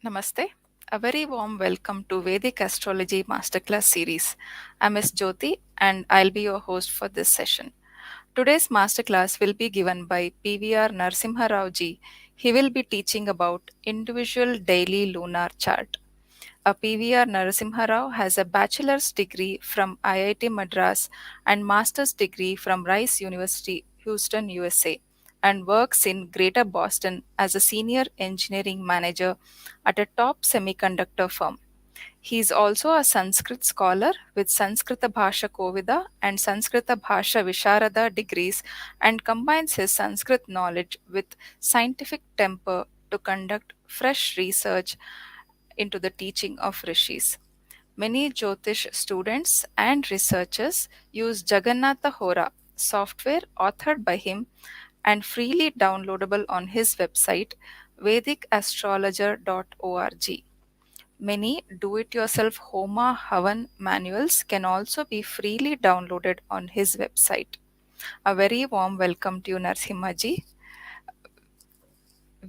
Namaste. A very warm welcome to Vedic Astrology Masterclass series. I'm Ms. Jyoti and I'll be your host for this session. Today's masterclass will be given by V R Narasimha Rao ji. He will be teaching about individual daily lunar chart. A V R Narasimha Rao has a bachelor's degree from IIT Madras and master's degree from Rice University, Houston, USA, and works in Greater Boston as a senior engineering manager at a top semiconductor firm. He is also a Sanskrit scholar with Sanskrita Bhasha Kovida and Sanskrita Bhasha Visharada degrees and combines his Sanskrit knowledge with scientific temper to conduct fresh research into the teaching of rishis. Many Jyotish students and researchers use Jagannatha Hora software authored by him and freely downloadable on his website vedicastrologer.org. Many do it yourself Homa Havan manuals can also be freely downloaded on his website. A very warm welcome to you, Narsimhaji.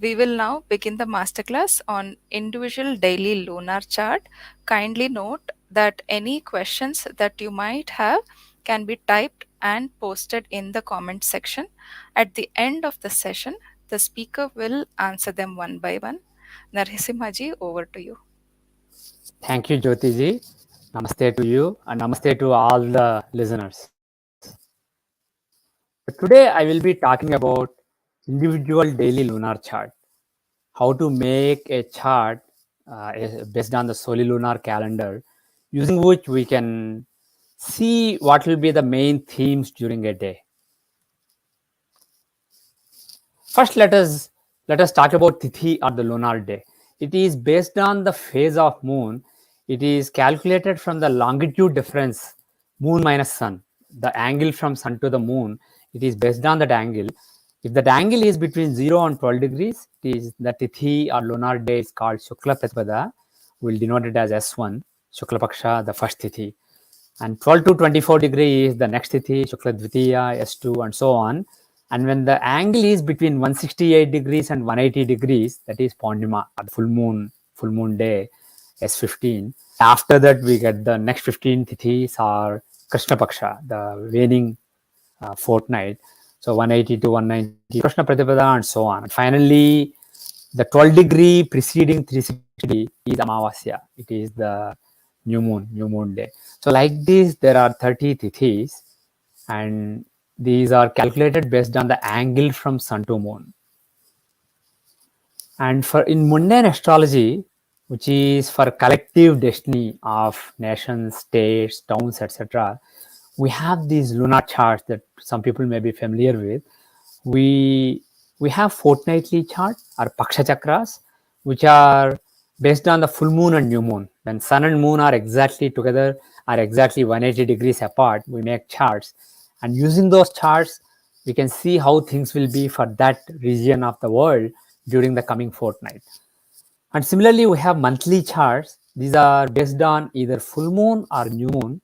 We will now begin the masterclass on individual daily lunar chart. Kindly note that any questions that you might have can be typed and posted in the comment section. At the end of the session, the speaker will answer them one by one. Narasimhaji, over to you. Thank you, Jyoti ji. Namaste to you and namaste to all the listeners. Today, I will be talking about individual daily lunar chart. How to make a chart based on the solilunar calendar, using which we can see what will be the main themes during a day. First, let us talk about Tithi or the lunar day. It is based on the phase of moon. It is calculated from the longitude difference, moon minus sun, the angle from sun to the moon. It is based on that angle. If that angle is between 0 and 12 degrees, it is the Tithi or lunar day is called Shukla Pratipada. We'll denote it as S1, Shukla Paksha, the first Tithi. And 12 to 24 degree is the next Tithi, Shukla Dvitiya, S2, and so on. And when the angle is between 168 degrees and 180 degrees, that is Purnima, or full moon day, S15. After that, we get the next 15 Tithis are Krishna Paksha, the waning fortnight. So 180 to 190, Krishna Pratipada, and so on. And finally, the 12 degree preceding 360 is Amavasya. It is the new moon day. So like this, there are 30 Tithis, and these are calculated based on the angle from sun to moon. And for in mundane astrology, which is for collective destiny of nations, states, towns, etc., we have these lunar charts that some people may be familiar with. We have fortnightly chart or paksha chakras, which are based on the full moon and new moon. When sun and moon are exactly together, are exactly 180 degrees apart, we make charts. And using those charts, we can see how things will be for that region of the world during the coming fortnight. And similarly, we have monthly charts. These are based on either full moon or new moon.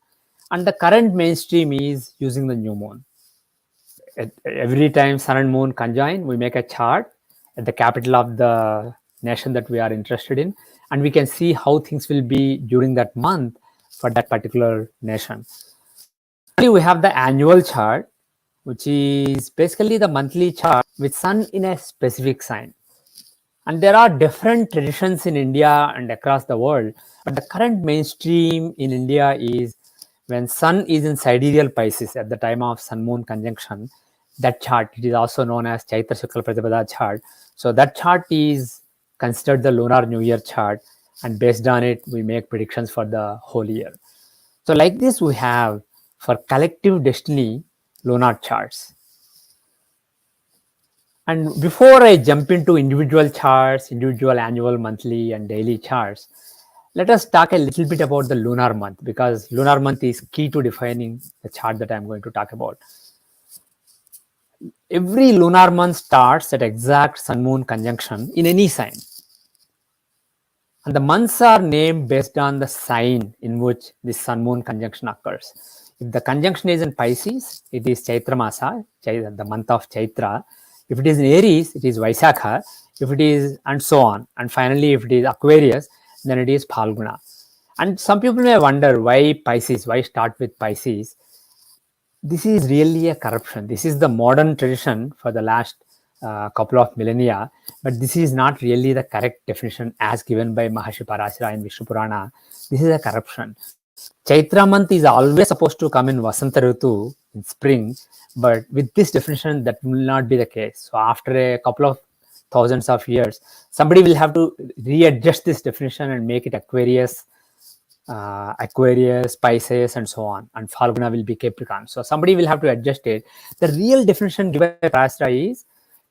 And the current mainstream is using the new moon. Every time sun and moon conjoin, we make a chart at the capital of the nation that we are interested in, and we can see how things will be during that month for that particular nation. Finally, we have the annual chart, which is basically the monthly chart with sun in a specific sign. And there are different traditions in India and across the world, but the current mainstream in India is when sun is in sidereal Pisces at the time of sun-moon conjunction. That chart, it is also known as Chaitra Shukla Pratipada chart. So that chart is considered the lunar new year chart, and based on it, we make predictions for the whole year. So like this, we have for collective destiny lunar charts. And before I jump into individual charts, individual annual, monthly, and daily charts, let us talk a little bit about the lunar month, because lunar month is key to defining the chart that I'm going to talk about. Every lunar month starts at exact sun-moon conjunction in any sign. And the months are named based on the sign in which this sun-moon conjunction occurs. If the conjunction is in Pisces, it is Chaitra Masa, the month of Chaitra. If it is in Aries, it is Vaisakha. if it is, and so on. And finally, if it is Aquarius, then it is Phalguna. And some people may wonder why Pisces, why start with Pisces. This is really a corruption. This is the modern tradition for the last couple of millennia, but this is not really the correct definition as given by Maharshi Parashara in Vishnu Purana. This is a corruption. Chaitra month is always supposed to come in Vasanta Ritu in spring, but with this definition, that will not be the case. So after a couple of thousands of years, somebody will have to readjust this definition and make it Aquarius, Pisces, and so on. And Phalguna will be Capricorn. So somebody will have to adjust it. The real definition given by Parashara is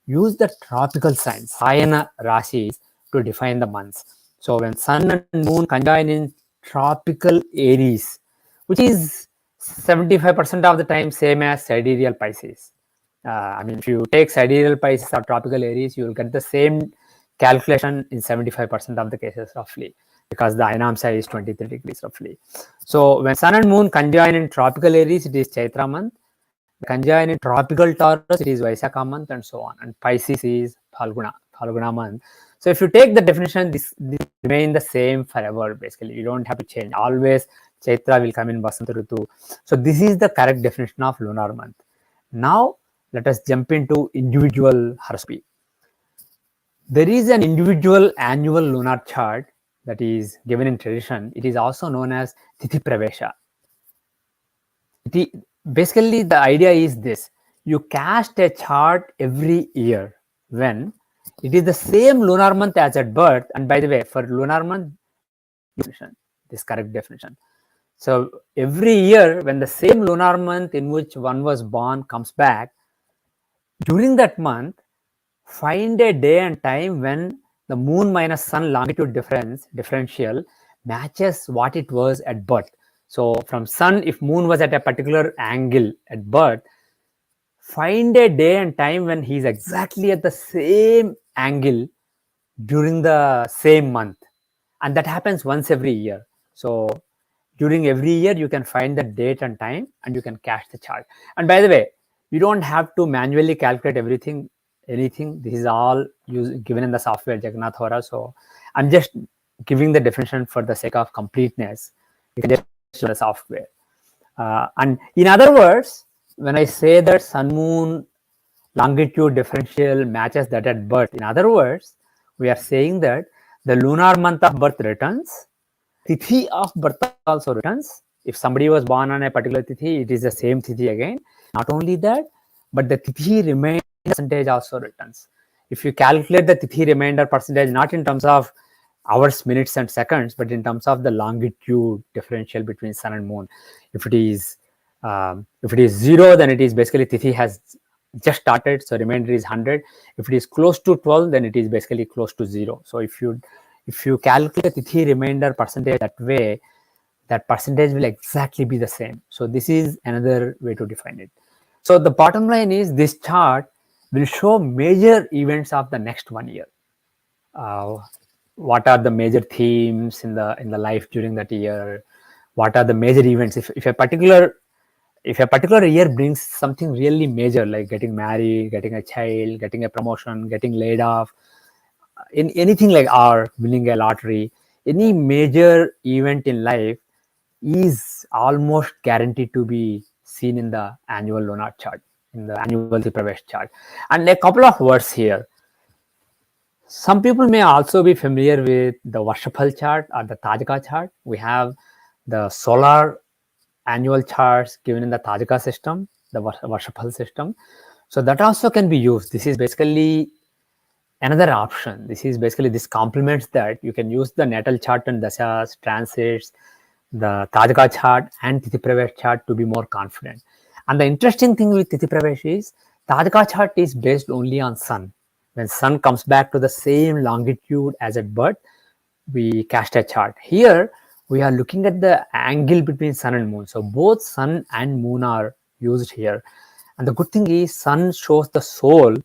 use the tropical signs, Sayana Rashis, to define the months. So when Sun and Moon conjoin in tropical Aries, which is 75% of the time same as sidereal Pisces. I mean, if you take sidereal Pisces or tropical Aries, you will get the same calculation in 75% of the cases roughly, because the Ainamsa is 23 degrees roughly. So when Sun and Moon conjoin in tropical Aries, it is Chaitra month. Conjoin in tropical Taurus, it is Vaisakha month, and so on. And Pisces is Phalguna month. So if you take the definition, this remain the same forever. Basically, you don't have to change. Always Chaitra will come in Vasanta Ritu. So this is the correct definition of lunar month. Now let us jump into individual horoscope. There is an individual annual lunar chart that is given in tradition. It is also known as Tithi Pravesha. Basically, the idea is this: you cast a chart every year when it is the same lunar month as at birth. And by the way, for lunar month, this correct definition. So every year, when the same lunar month in which one was born comes back, during that month, find a day and time when the moon minus sun longitude differential matches what it was at birth. So from sun, if moon was at a particular angle at birth, find a day and time when he is exactly at the same angle during the same month. And that happens once every year. So during every year, you can find the date and time and you can cast the chart. And by the way, you don't have to manually calculate anything. This is all given in the software Jagannath Hora. So I'm just giving the definition for the sake of completeness. You can just use the software. And in other words, when I say that sun moon longitude differential matches that at birth, in other words, we are saying that the lunar month of birth returns, Tithi of birth also returns. If somebody was born on a particular Tithi, it is the same Tithi again. Not only that, but the Tithi remainder percentage also returns. If you calculate the Tithi remainder percentage, not in terms of hours, minutes, and seconds, but in terms of the longitude differential between sun and moon. If it is 0, then it is basically Tithi has just started, so remainder is 100. If it is close to 12, then it is basically close to 0. So if you calculate Tithi remainder percentage that way, that percentage will exactly be the same. So this is another way to define it. So the bottom line is this chart will show major events of the next 1 year. What are the major themes in the life during that year? What are the major events? If a particular year brings something really major, like getting married, getting a child, getting a promotion, getting laid off, in anything like winning a lottery, any major event in life is almost guaranteed to be seen in the annual lunar chart, in the annual Pravesh chart. And a couple of words here. Some people may also be familiar with the Varshapal chart or the Tajaka chart. We have the solar annual charts given in the Tajaka system, the Varshapal system. So that also can be used. This is basically another option. This complements that. You can use the natal chart and dashas, transits, the Tajaka chart and Tithi Pravesh chart to be more confident. And the interesting thing with Tithi Pravesh is Tajaka chart is based only on sun. When sun comes back to the same longitude as at birth, we cast a chart. Here we are looking at the angle between sun and moon. So both sun and moon are used here. And the good thing is sun shows the soul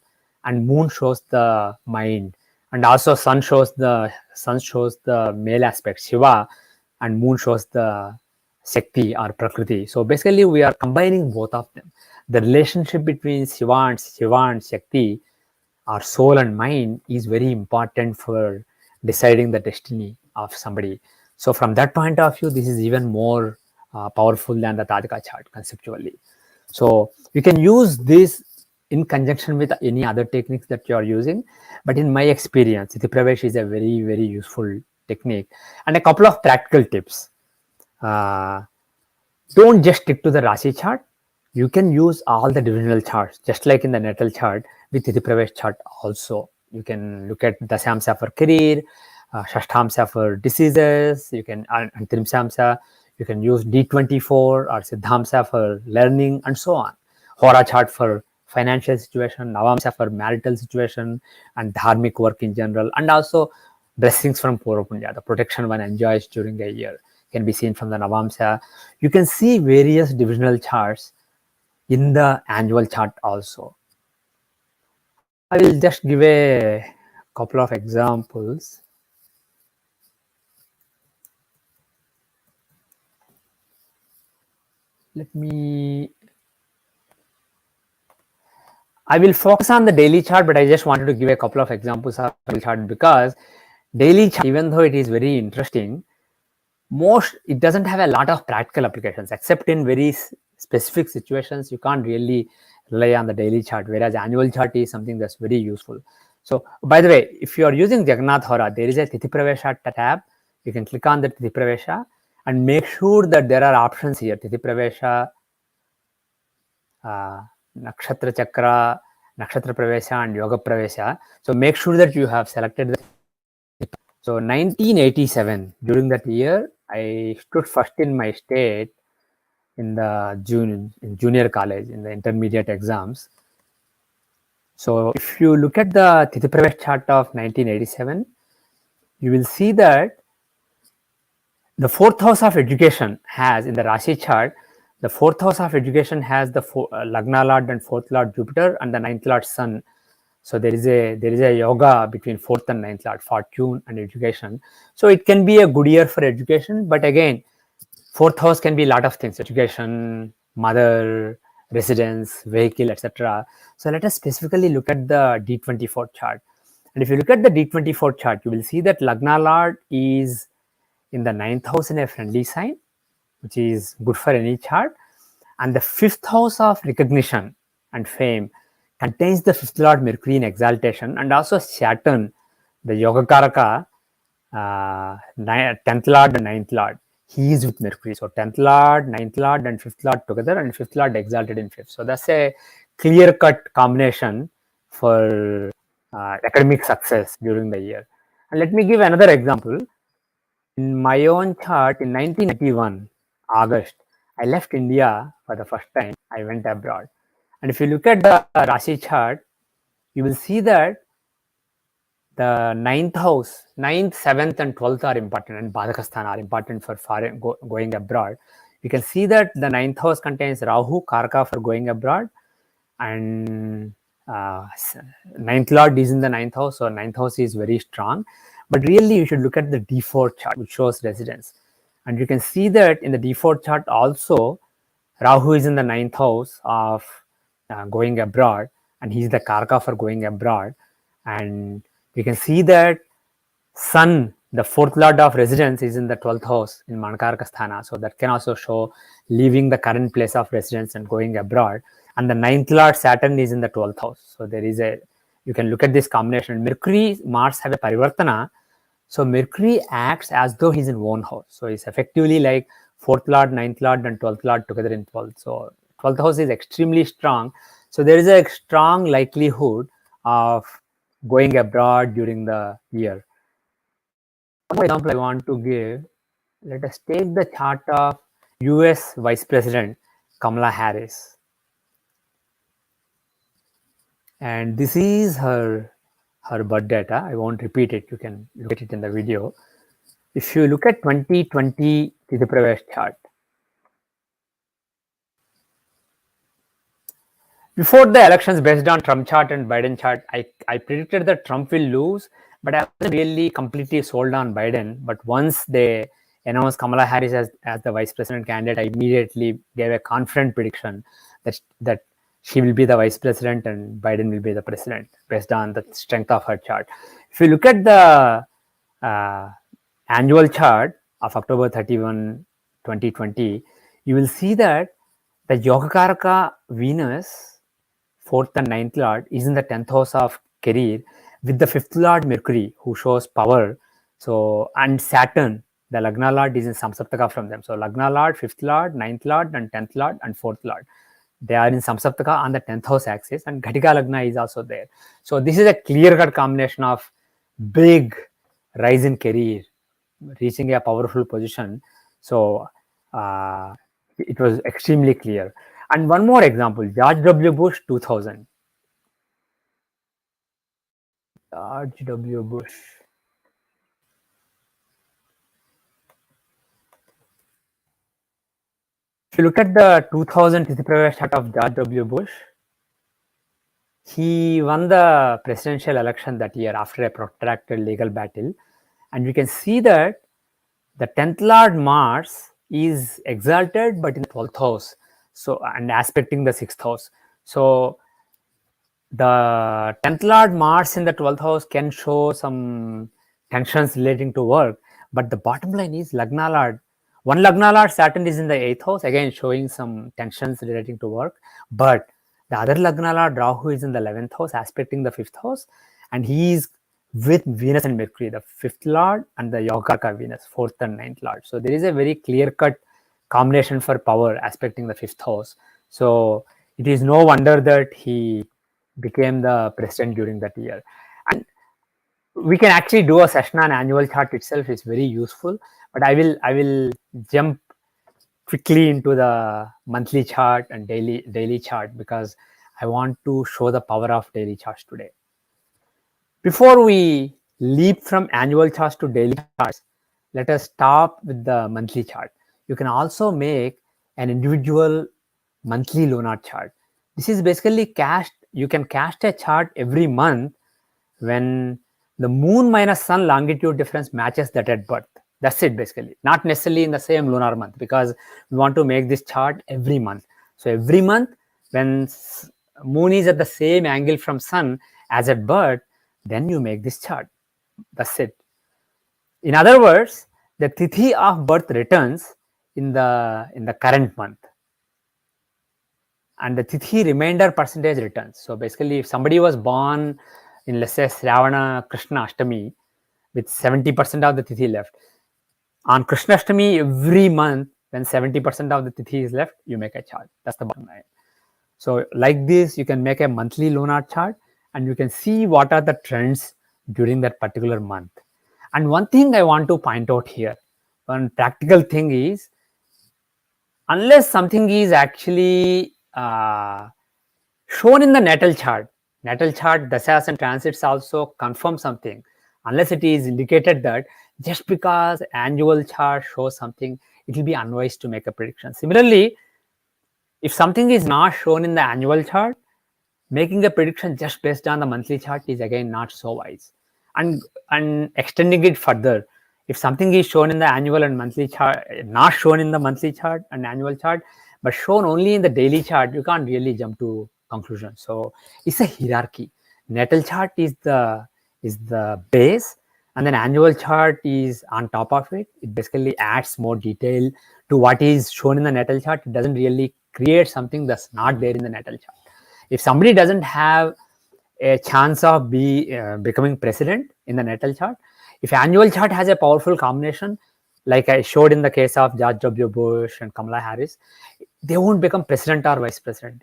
and moon shows the mind. And also sun shows the male aspect, Shiva, and moon shows the Shakti or Prakriti. So basically we are combining both of them. The relationship between Shiva and Shakti our soul and mind is very important for deciding the destiny of somebody. So from that point of view, this is even more powerful than the Tajika chart conceptually. So you can use this in conjunction with any other techniques that you are using. But in my experience, Iti Pravesh is a very, very useful technique. And a couple of practical tips. Uh, don't just stick to the Rashi chart. You can use all the divisional charts, just like in the natal chart with Iti Pravesh chart also. You can look at Dasyamsa for career, Shashtamsa for diseases, you can, and Trimsamsa, you can use D24 or Siddhamsa for learning and so on. Hora chart for financial situation, Navamsa for marital situation and dharmic work in general, and also blessings from Purva, the protection one enjoys during a year can be seen from the Navamsa. You can see various divisional charts in the annual chart also. I will just give a couple of examples. Let me. I will focus on the daily chart, but I just wanted to give a couple of examples of daily chart because daily chart, even though it is very interesting, it doesn't have a lot of practical applications except in very specific situations. You can't really rely on the daily chart, whereas annual chart is something that's very useful. So by the way, if you are using Jagannath Hora, there is a Tithi Pravesha tab. You can click on the Tithi Pravesha and make sure that there are options here: Tithi Pravesha, Nakshatra Chakra, Nakshatra Pravesha and Yoga Pravesha. So make sure that you have selected the. So 1987, during that year, I stood first in my state in the junior college in the intermediate exams. So if you look at the Tithi Pravesh chart of 1987, you will see that the fourth house of education has in the Rashi chart, the fourth house of education has the Lagna Lord and fourth Lord Jupiter and the ninth Lord Sun. So there is a yoga between fourth and ninth Lord, fortune and education. So it can be a good year for education, but again, fourth house can be a lot of things: education, mother, residence, vehicle, etc. So let us specifically look at the D24 chart. And if you look at the D24 chart, you will see that Lagna Lord is in the ninth house in a friendly sign, which is good for any chart. And the fifth house of recognition and fame contains the fifth Lord Mercury in exaltation, and also Saturn, the Yogakaraka, 10th Lord and ninth Lord. He is with Mercury. So 10th Lord, ninth Lord, and fifth Lord together, and fifth Lord exalted in fifth. So that's a clear-cut combination for academic success during the year. And let me give another example. In my own chart, in 1991, August, I left India for the first time. I went abroad. And if you look at the Rashi chart, you will see that the ninth house, ninth, seventh, and 12th are important, and Badhakasthana are important for going abroad. You can see that the ninth house contains Rahu, Karka for going abroad, and ninth Lord is in the ninth house, so ninth house is very strong. But really, you should look at the D4 chart, which shows residence. And you can see that in the D4 chart also, Rahu is in the ninth house of going abroad, and he's the Karka for going abroad. And you can see that Sun, the fourth lord of residence, is in the 12th house in Manakaraka Sthana. So that can also show leaving the current place of residence and going abroad. And the ninth lord Saturn is in the 12th house. So there is you can look at this combination. Mercury, Mars have a parivartana. So Mercury acts as though he's in one house. So it's effectively like fourth lord, ninth lord, and 12th lord together in 12th. So 12th house is extremely strong. So there is a strong likelihood of going abroad during the year. One example I want to give, let us take the chart of US Vice President Kamala Harris. And this is her birth data. I won't repeat it. You can look at it in the video. If you look at 2020 Tithi Pravesh chart, before the elections, based on Trump chart and Biden chart, I predicted that Trump will lose, but I wasn't really completely sold on Biden. But once they announced Kamala Harris as the vice president candidate, I immediately gave a confident prediction that she will be the vice president and Biden will be the president based on the strength of her chart. If you look at the uh, annual chart of October 31, 2020, you will see that the Yogakaraka Venus, 4th and 9th Lord, is in the 10th house of career with the 5th Lord Mercury, who shows power. So, and Saturn, the Lagna Lord, is in Samsaptaka from them. So, Lagna Lord, 5th Lord, 9th Lord, and 10th Lord, and 4th Lord. They are in Samsaptaka on the 10th house axis, and Ghatika Lagna is also there. So, this is a clear cut combination of big rise in career, reaching a powerful position. So, it was extremely clear. And one more example, George W. Bush 2000. George W. Bush. If you look at the 2000 Tithi Pravesh chart of George W. Bush, he won the presidential election that year after a protracted legal battle. And you can see that the 10th Lord Mars is exalted but in the 12th house. So, and aspecting the 6th house. So, the 10th Lord Mars in the 12th house can show some tensions relating to work, but the bottom line is Lagna Lord. One Lagna Lord Saturn is in the 8th house, again showing some tensions relating to work, but the other Lagna Lord Rahu is in the 11th house, aspecting the 5th house, and he is with Venus and Mercury, the 5th Lord and the Yogarka Venus, 4th and 9th Lord. So there is a very clear cut combination for power aspecting the 5th house. So it is no wonder that he became the president during that year. And we can actually do a session on annual chart itself. It's very useful, but I will jump quickly into the monthly chart and daily chart because I want to show the power of daily charts today. Before we leap from annual charts to daily charts, let us stop with the monthly chart. You can also make an individual monthly lunar chart. This is basically you can cast a chart every month when the moon minus sun longitude difference matches that at birth. That's it basically. Not necessarily in the same lunar month because we want to make this chart every month. So every month when moon is at the same angle from sun as at birth, then you make this chart. That's it. In other words, the tithi of birth returns in the current month, and the tithi remainder percentage returns. So basically, if somebody was born in, let's say, Shravana Krishna Ashtami with 70% of the tithi left, on Krishna Ashtami every month when 70% of the tithi is left, you make a chart. That's the bottom line. So like this, you can make a monthly lunar chart and you can see what are the trends during that particular month. And one thing I want to point out here, one practical thing is, unless something is actually shown in the natal chart dasas and transits also confirm something. Unless it is indicated that just because annual chart shows something, it will be unwise to make a prediction. Similarly, if something is not shown in the annual chart, making a prediction just based on the monthly chart is again not so wise. And extending it further, if something is shown in the annual and monthly chart, not shown in the monthly chart and annual chart, but shown only in the daily chart, you can't really jump to conclusion. So it's a hierarchy. Natal chart is the base, and then annual chart is on top of it. It basically adds more detail to what is shown in the natal chart. It doesn't really create something that's not there in the natal chart. If somebody doesn't have a chance of becoming president in the natal chart, if annual chart has a powerful combination, like I showed in the case of George W. Bush and Kamala Harris, they won't become president or vice president.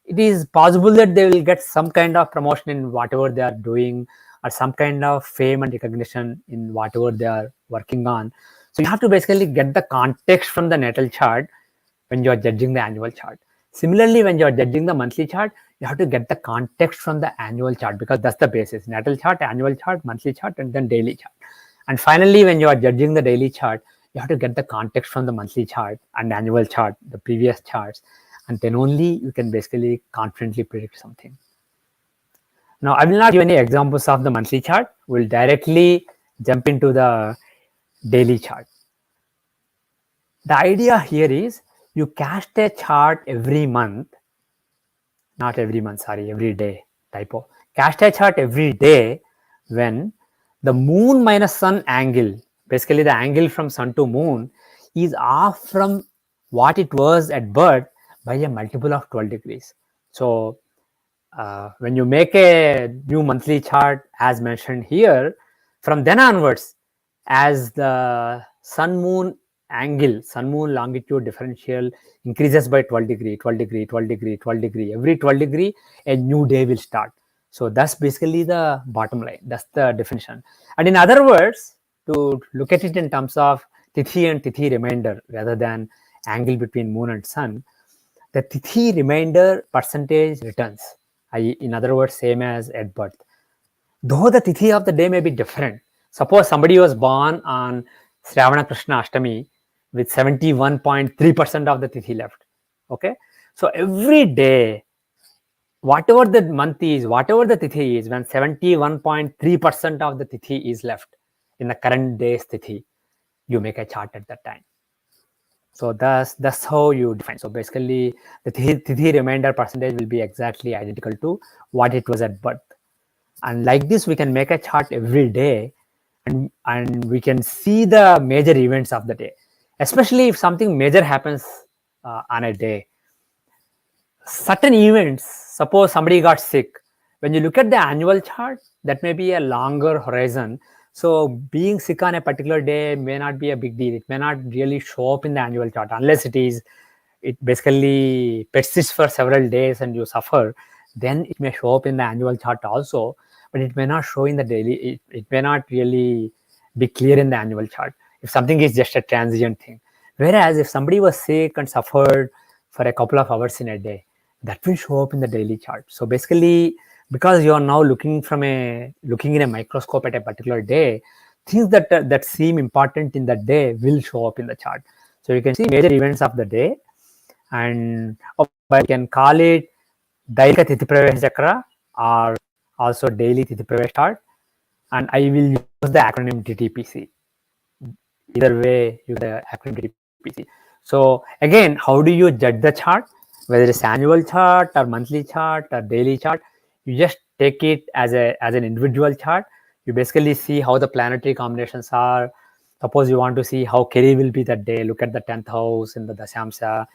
It is possible that they will get some kind of promotion in whatever they are doing or some kind of fame and recognition in whatever they are working on. So you have to basically get the context from the natal chart when you are judging the annual chart. Similarly, when you are judging the monthly chart, you have to get the context from the annual chart because that's the basis. Natal chart, annual chart, monthly chart, and then daily chart. And finally, when you are judging the daily chart, you have to get the context from the monthly chart and annual chart, the previous charts, and then only you can basically confidently predict something. Now, I will not give any examples of the monthly chart. We'll directly jump into the daily chart. The idea here is you cast a chart every month not every month, sorry, every day. Typo. Cast a chart every day when the moon minus sun angle, basically the angle from sun to moon, is off from what it was at birth by a multiple of 12 degrees. So when you make a new monthly chart as mentioned here, from then onwards, as the sun moon angle, sun moon longitude differential increases by 12 degree, 12 degree, 12 degree, 12 degree, every 12 degree a new day will start. So that's basically the bottom line, that's the definition. And in other words, to look at it in terms of tithi and tithi remainder rather than angle between moon and sun, the tithi remainder percentage returns, in other words, same as at birth. Though the tithi of the day may be different. Suppose somebody was born on Shravana Krishna Ashtami with 71.3% of the tithi left. Okay. So every day, whatever the month is, whatever the tithi is, when 71.3% of the tithi is left in the current day's tithi, you make a chart at that time. So that's how you define. So basically, the tithi remainder percentage will be exactly identical to what it was at birth. And like this, we can make a chart every day, and we can see the major events of the day, especially if something major happens on a day. Certain events, suppose somebody got sick, when you look at the annual chart, that may be a longer horizon. So being sick on a particular day may not be a big deal. It may not really show up in the annual chart unless it basically persists for several days and you suffer. Then it may show up in the annual chart also, but it may not show in the daily. It may not really be clear in the annual chart if something is just a transient thing. Whereas if somebody was sick and suffered for a couple of hours in a day, that will show up in the daily chart. So basically, because you are now looking in a microscope at a particular day, things that seem important in that day will show up in the chart. So you can see major events of the day, and you can call it Daika Tithi Pravesh Chakra or also daily Tithi Pravesh chart. And I will use the acronym TTPC. Either way, use the acronym TTPC. So again, how do you judge the chart? Whether it's annual chart or monthly chart or daily chart, you just take it as an individual chart. You basically see how the planetary combinations are. Suppose you want to see how career will be that day, look at the 10th house in the Dasyamsa,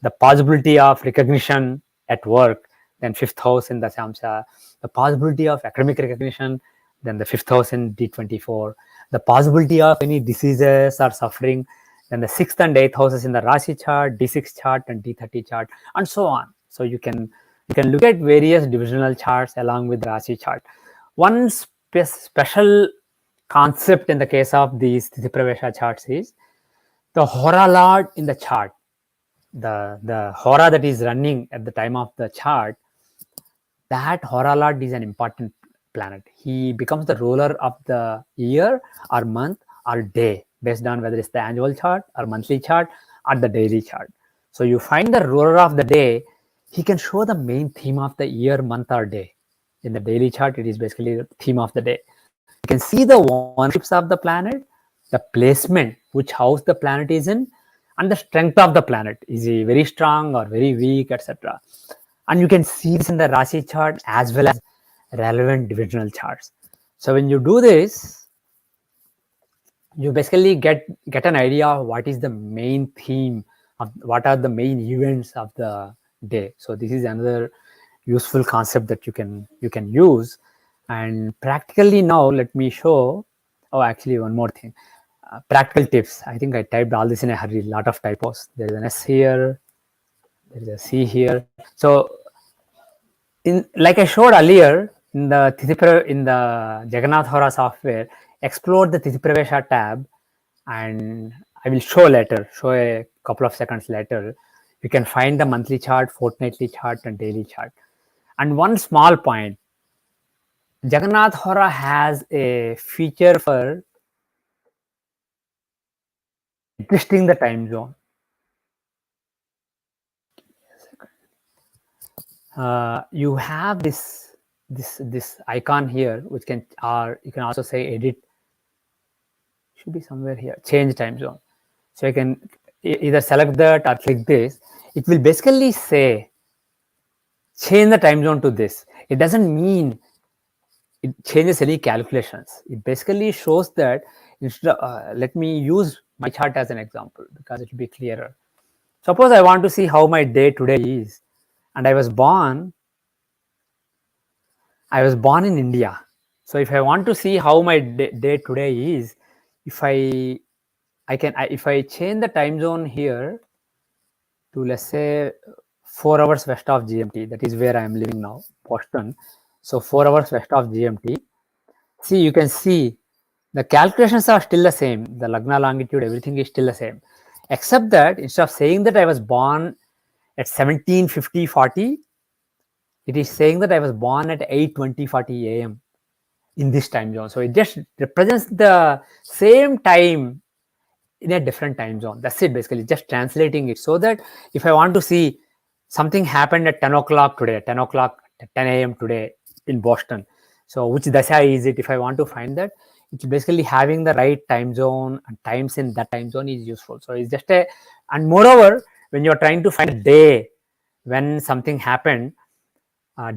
the possibility of recognition at work, then fifth house in Dasyamsa, the possibility of academic recognition, then the fifth house in D24, the possibility of any diseases or suffering, then the sixth and eighth houses in the Rashi chart, D6 chart, and D30 chart, and so on. So you can look at various divisional charts along with the Rashi chart. One special concept in the case of these Tithi Pravesha charts is the Hora Lord in the chart. The Hora that is running at the time of the chart, that Hora Lord is an important planet. He becomes the ruler of the year or month or day based on whether it's the annual chart or monthly chart or the daily chart. So you find the ruler of the day, he can show the main theme of the year, month or day. In the daily chart, it is basically the theme of the day. You can see the ownerships of the planet, the placement, which house the planet is in, and the strength of the planet. Is he very strong or very weak, etc. And you can see this in the Rashi chart as well as relevant divisional charts. So when you do this, you basically get an idea of what is the main theme of what are the main events of the day. So this is another useful concept that you can use. And practically now, let me show. Oh, actually, one more thing. Practical tips. I think I typed all this in a hurry. Lot of typos. There is an S here. There is a C here. So like I showed earlier in the in the Jagannath Hora software, explore the Tithi Pravesha tab, and I will show a couple of seconds later. You can find the monthly chart, fortnightly chart, and daily chart. And one small point, Jagannath Hora has a feature for adjusting the time zone. You have this icon here, which can, or you can also say edit, should be somewhere here, change time zone. So you can either select that or click this. It will basically say change the time zone to this. It doesn't mean it changes any calculations. It basically shows that instead let me use my chart as an example because it will be clearer. Suppose I want to see how my day today is, and I was born in India. So if I want to see how my day today is, if if I change the time zone here to, let's say, 4 hours west of GMT, that is where I am living now, Boston. So 4 hours west of GMT. See, you can see the calculations are still the same. The Lagna longitude, everything is still the same, except that instead of saying that I was born at 17:50:40, it is saying that I was born at 8:20:40 a.m. in this time zone. So it just represents the same time in a different time zone. That's it, basically, just translating it so that if I want to see something happened at 10 o'clock today, 10 o'clock, 10 a.m. today in Boston. So which dasha is it? If I want to find that, it's basically having the right time zone and times in that time zone is useful. So it's just and moreover, when you're trying to find a day when something happened,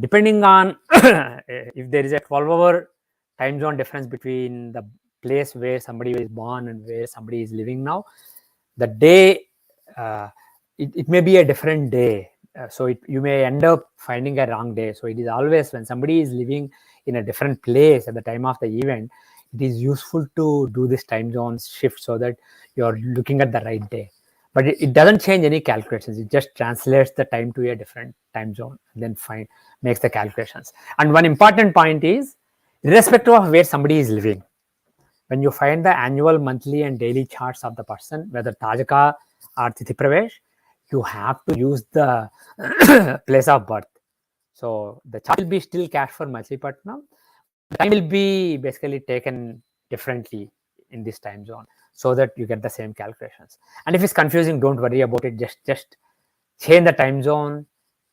depending on if there is a 12-hour time zone difference between the place where somebody is born and where somebody is living now, the day uh, it may be a different day. So you may end up finding a wrong day. So it is always when somebody is living in a different place at the time of the event, it is useful to do this time zone shift so that you're looking at the right day. But it doesn't change any calculations. It just translates the time to a different time zone and then makes the calculations. And one important point is, irrespective of where somebody is living, when you find the annual, monthly, and daily charts of the person, whether Tajaka or Tithi Pravesh, you have to use the place of birth. So the chart will be still cast for Machilipatnam. Time will be basically taken differently in this time zone so that you get the same calculations. And if it's confusing, don't worry about it. Just change the time zone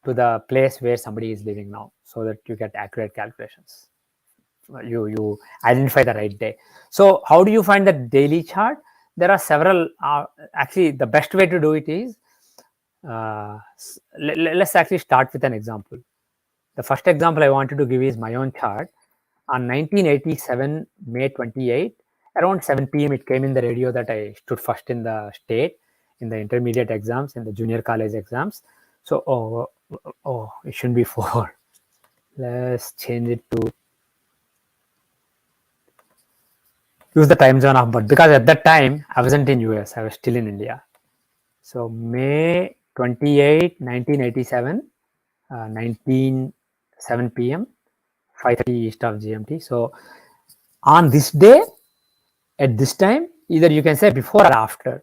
to the place where somebody is living now so that you get accurate calculations. You identify the right day. So how do you find the daily chart? There are several. Actually, the best way to do it is, let's actually start with an example. The first example I wanted to give is my own chart. On 1987, May 28, around 7 p.m., it came in the radio that I stood first in the state in the intermediate exams, in the junior college exams. So, it shouldn't be 4. Let's change it to use the time zone of birth, because at that time I wasn't in US, I was still in India. So May 28, 1987, 7 p.m., 5:30 east of GMT. So on this day, at this time, either you can say before or after,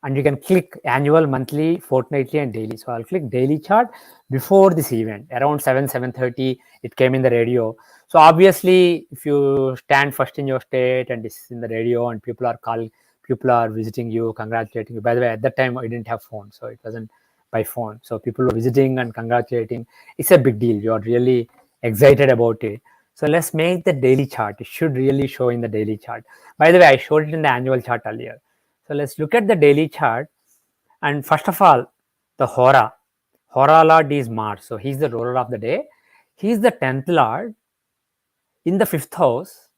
and you can click annual, monthly, fortnightly, and daily. So I'll click daily chart before this event around 7:30. It came in the radio. So obviously, if you stand first in your state and this is in the radio and people are calling, people are visiting you, congratulating you. By the way, at that time I didn't have phone, so it wasn't by phone. So people were visiting and congratulating. It's a big deal. You are really excited about it. So let's make the daily chart. It should really show in the daily chart. By the way, I showed it in the annual chart earlier. So let's look at the daily chart. And first of all, the Hora. Hora Lord is Mars. So he's the ruler of the day. He's the 10th Lord in the 5th house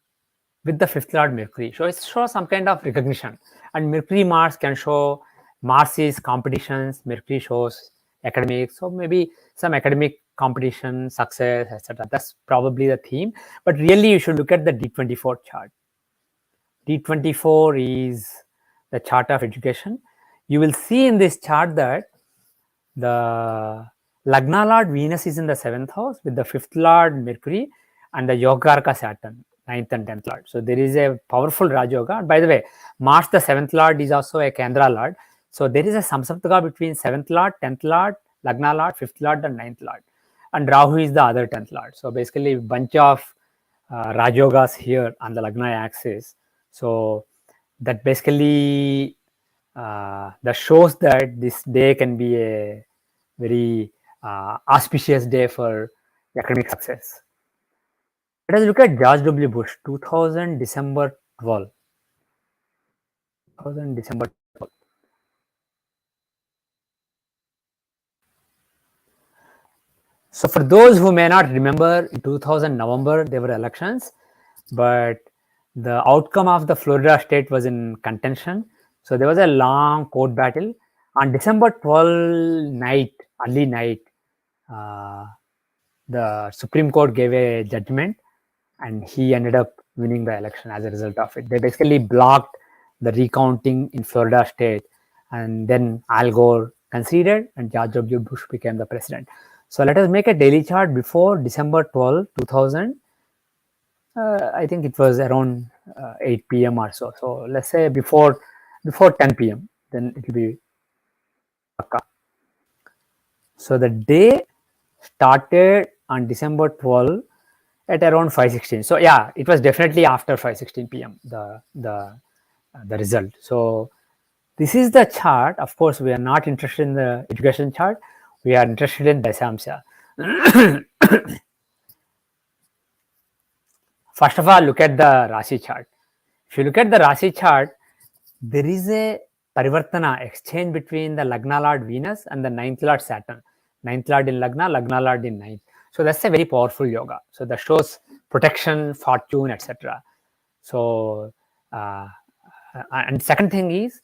with the 5th Lord Mercury. So it shows some kind of recognition. And Mercury Mars can show, Mars is competitions, Mercury shows academics. So maybe some academic competition, success, etc. That's probably the theme. But really, you should look at the D24 chart. D24 is the chart of education. You will see in this chart that the Lagna Lord Venus is in the 7th house with the 5th Lord Mercury and the Yogarka Saturn, 9th and 10th Lord. So there is a powerful Raj Yoga. And by the way, Mars, the 7th Lord, is also a Kendra Lord. So there is a Samsaptaka between 7th Lord, 10th Lord, Lagna Lord, 5th Lord, and 9th Lord. And Rahu is the other 10th Lord. So basically, a bunch of Raj Yogas here on the Lagna axis. So that basically that shows that this day can be a very auspicious day for academic success. Let us look at George W. Bush, 2000 December 12. 2000 December 12. So for those who may not remember, in 2000 November there were elections, but the outcome of the Florida state was in contention. So there was a long court battle. On December 12 night, early night, uh, the Supreme Court gave a judgment, and he ended up winning the election as a result of it. They basically blocked the recounting in Florida state, and then Al Gore conceded, and George W. Bush became the president. So let us make a daily chart before December 12, 2000. I think it was around 8 p.m. or so. So let's say before 10 p.m. Then it will be Akka. So the day started on December 12 at around 5:16. So yeah, it was definitely after 5:16 p.m. The result. So this is the chart. Of course, we are not interested in the education chart. We are interested in Dasamsa. First of all, look at the Rashi chart. If you look at the Rashi chart, there is a parivartana exchange between the Lagna Lord Venus and the ninth Lord Saturn. Ninth Lord in Lagna, Lagna Lord in ninth. So that's a very powerful yoga. So that shows protection, fortune, etc. So, and second thing is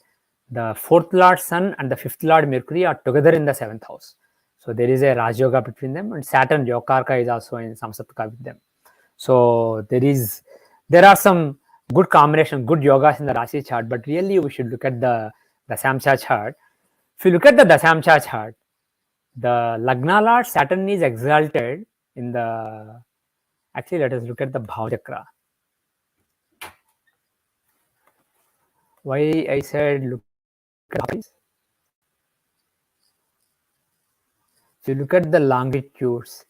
the fourth Lord Sun and the fifth Lord Mercury are together in the seventh house. So there is a Raj Yoga between them, and Saturn Yokarka is also in Samsatka with them. So there are some good combination, good yogas in the Rashi chart, but really we should look at the Dasamcha chart. If you look at the Dasamcha chart, the Lagna Lord Saturn is exalted in the. Actually, let us look at the Bhavachakra. Why I said look at the. If you look at the longitudes,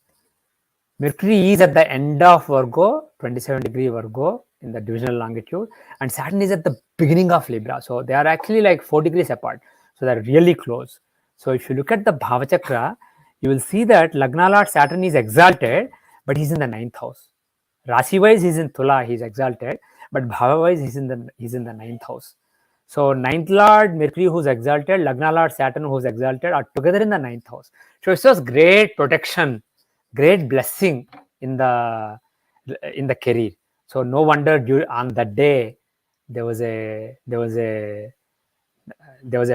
Mercury is at the end of Virgo, 27-degree Virgo in the divisional longitude, and Saturn is at the beginning of Libra. So they are actually like 4 degrees apart. So they're really close. So if you look at the Bhavachakra, you will see that Lagna Lord Saturn is exalted, but he's in the ninth house. Rashi wise, he's in Tula, he's exalted, but Bhava wise, he's in the ninth house. So ninth Lord Mercury, who's exalted, Lagna Lord Saturn, who's exalted, are together in the ninth house. So it shows great protection, great blessing in the career. So no wonder on that day there was a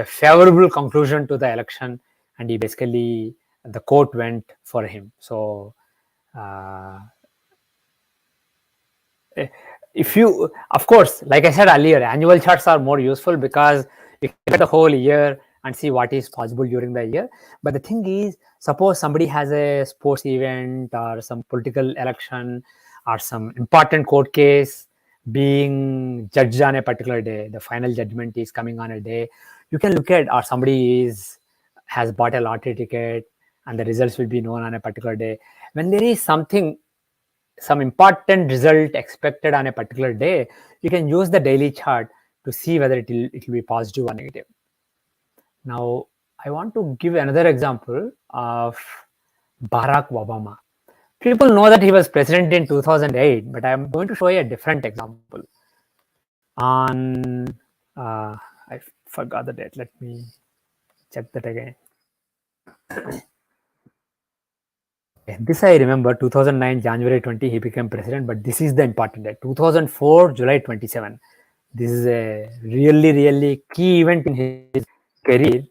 favorable conclusion to the election, and he basically the court went for him. So if you, of course, like I said earlier, annual charts are more useful because you can look at the whole year and see what is possible during the year. But the thing is, suppose somebody has a sports event or some political election or some important court case being judged on a particular day, the final judgment is coming on a day, you can look at, or somebody has bought a lottery ticket and the results will be known on a particular day. When there is some important result expected on a particular day, you can use the daily chart to see whether it will be positive or negative. Now, I want to give another example of Barack Obama. People know that he was president in 2008, but I'm going to show you a different example. On, I forgot the date. Let me check that again. This I remember, 2009 January 20 he became president, but this is the important date, 2004 July 27. This is a really key event in his career.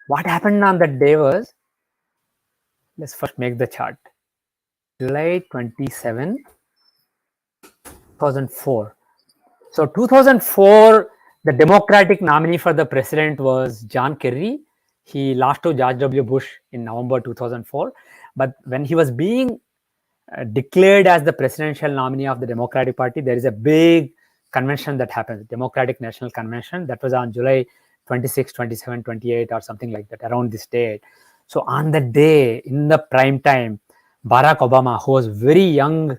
What happened on that day was, let's first make the chart. July 27, 2004. So 2004, the Democratic nominee for the president was John Kerry. He lost to George W. Bush in November 2004. But when he was being declared as the presidential nominee of the Democratic Party, there is a big convention that happens, Democratic National Convention, that was on July 26, 27, 28 or something like that, around this date. So on the day, in the prime time, Barack Obama, who was very young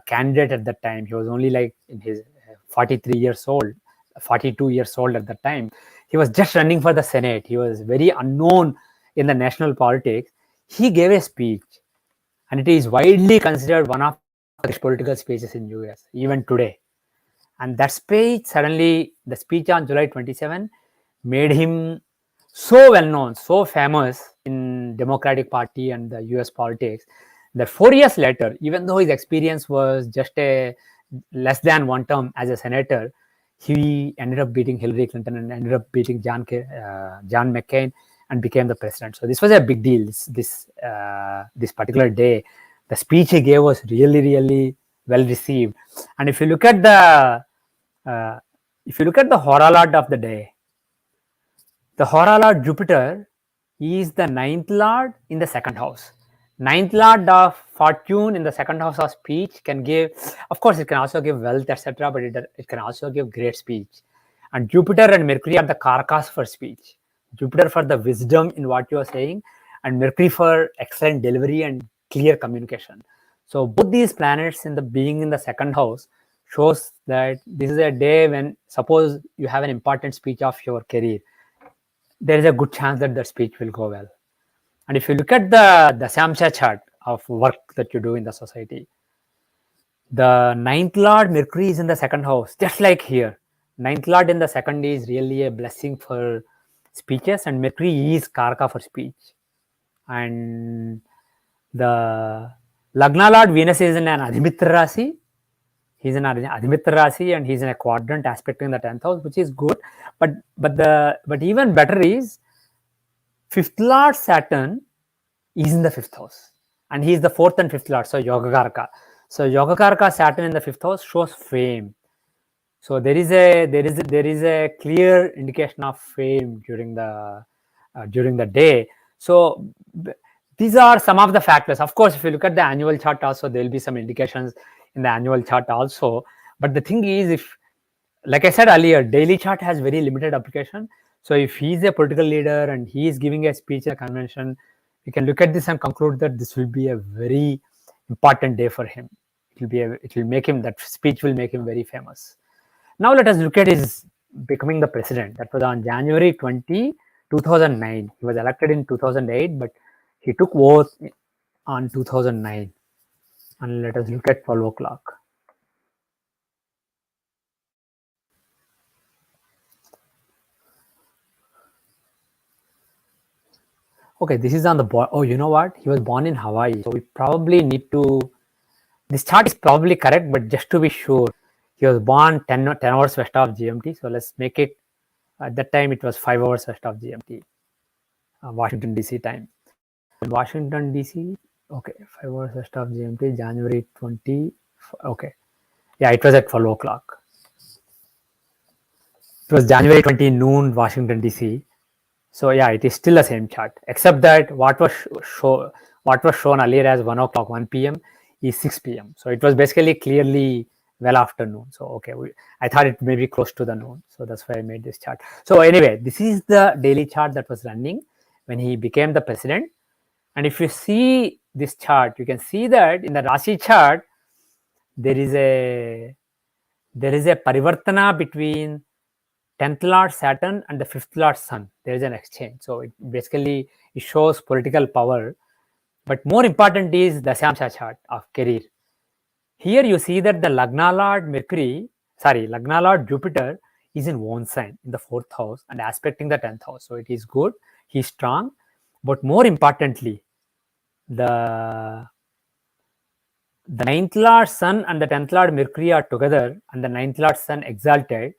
candidate at that time, he was only like in his 43 years old, 42 years old at that time. He was just running for the Senate. He was very unknown in the national politics. He gave a speech, and it is widely considered one of the best political speeches in US even today. And that speech, suddenly the speech on July 27 made him so well known, so famous in Democratic Party and the US politics, that 4 years later, even though his experience was just a less than one term as a senator, he ended up beating Hillary Clinton and ended up beating John McCain and became the president. So this was a big deal. This particular day, the speech he gave was really, really well received. And if you look at the Hora Lord of the day, the Hora Lord Jupiter is the ninth lord in the second house. Ninth lord of fortune in the second house of speech can give, of course, it can also give wealth, etc., but it can also give great speech. And Jupiter and Mercury are the karakas for speech. Jupiter for the wisdom in what you are saying, and Mercury for excellent delivery and clear communication. So both these planets in the being in the second house shows that this is a day when, suppose you have an important speech of your career, there is a good chance that the speech will go well. And if you look at the Samsha chart of work that you do in the society, the ninth lord Mercury is in the second house, just like here. Ninth lord in the second is really a blessing for speeches, and Mercury is Karaka for speech. And the Lagna lord Venus is in an Adhimitra Rasi. He's in an Adhimitra Rasi and he's in a quadrant aspecting the 10th house, which is good. But even better is fifth lord Saturn is in the fifth house, and he is the fourth and fifth lord, so Yogakaraka. So Yogakaraka Saturn in the fifth house shows fame. So there is a clear indication of fame during the day. So these are some of the factors. Of course, if you look at the annual chart also, there will be some indications in the annual chart also. But the thing is, if, like I said earlier, daily chart has very limited application. So if he's a political leader and he is giving a speech at a convention, we can look at this and conclude that this will be a very important day for him. It will make him, that speech will make him very famous. Now let us look at his becoming the president. That was on January 2009. He was elected in 2008, but he took oath on 2009. And let us look at 12 o'clock. Okay, this is on the board. Oh, you know what? He was born in Hawaii. So we probably need to, this chart is probably correct, but just to be sure, he was born 10 hours west of GMT. So let's make it, at that time it was 5 hours west of GMT, Washington DC time. In Washington DC, okay, 5 hours west of GMT, January 20, okay. Yeah, it was at 12 o'clock. It was January 20 noon, Washington DC. So yeah, it is still the same chart, except that what was shown earlier as 1 o'clock, 1 p.m. is 6 p.m. So it was basically clearly well after noon. So okay, I thought it may be close to the noon. So that's why I made this chart. So anyway, this is the daily chart that was running when he became the president. And if you see this chart, you can see that in the Rashi chart, there is a parivartana between 10th lord Saturn and the 5th lord Sun. There is an exchange. So it basically it shows political power. But more important is the Samsha chart of career. Here you see that the Lagna Lord Jupiter is in one sign in the 4th house and aspecting the 10th house. So it is good. He's strong. But more importantly, the 9th lord Sun and the 10th lord Mercury are together and the 9th lord Sun exalted.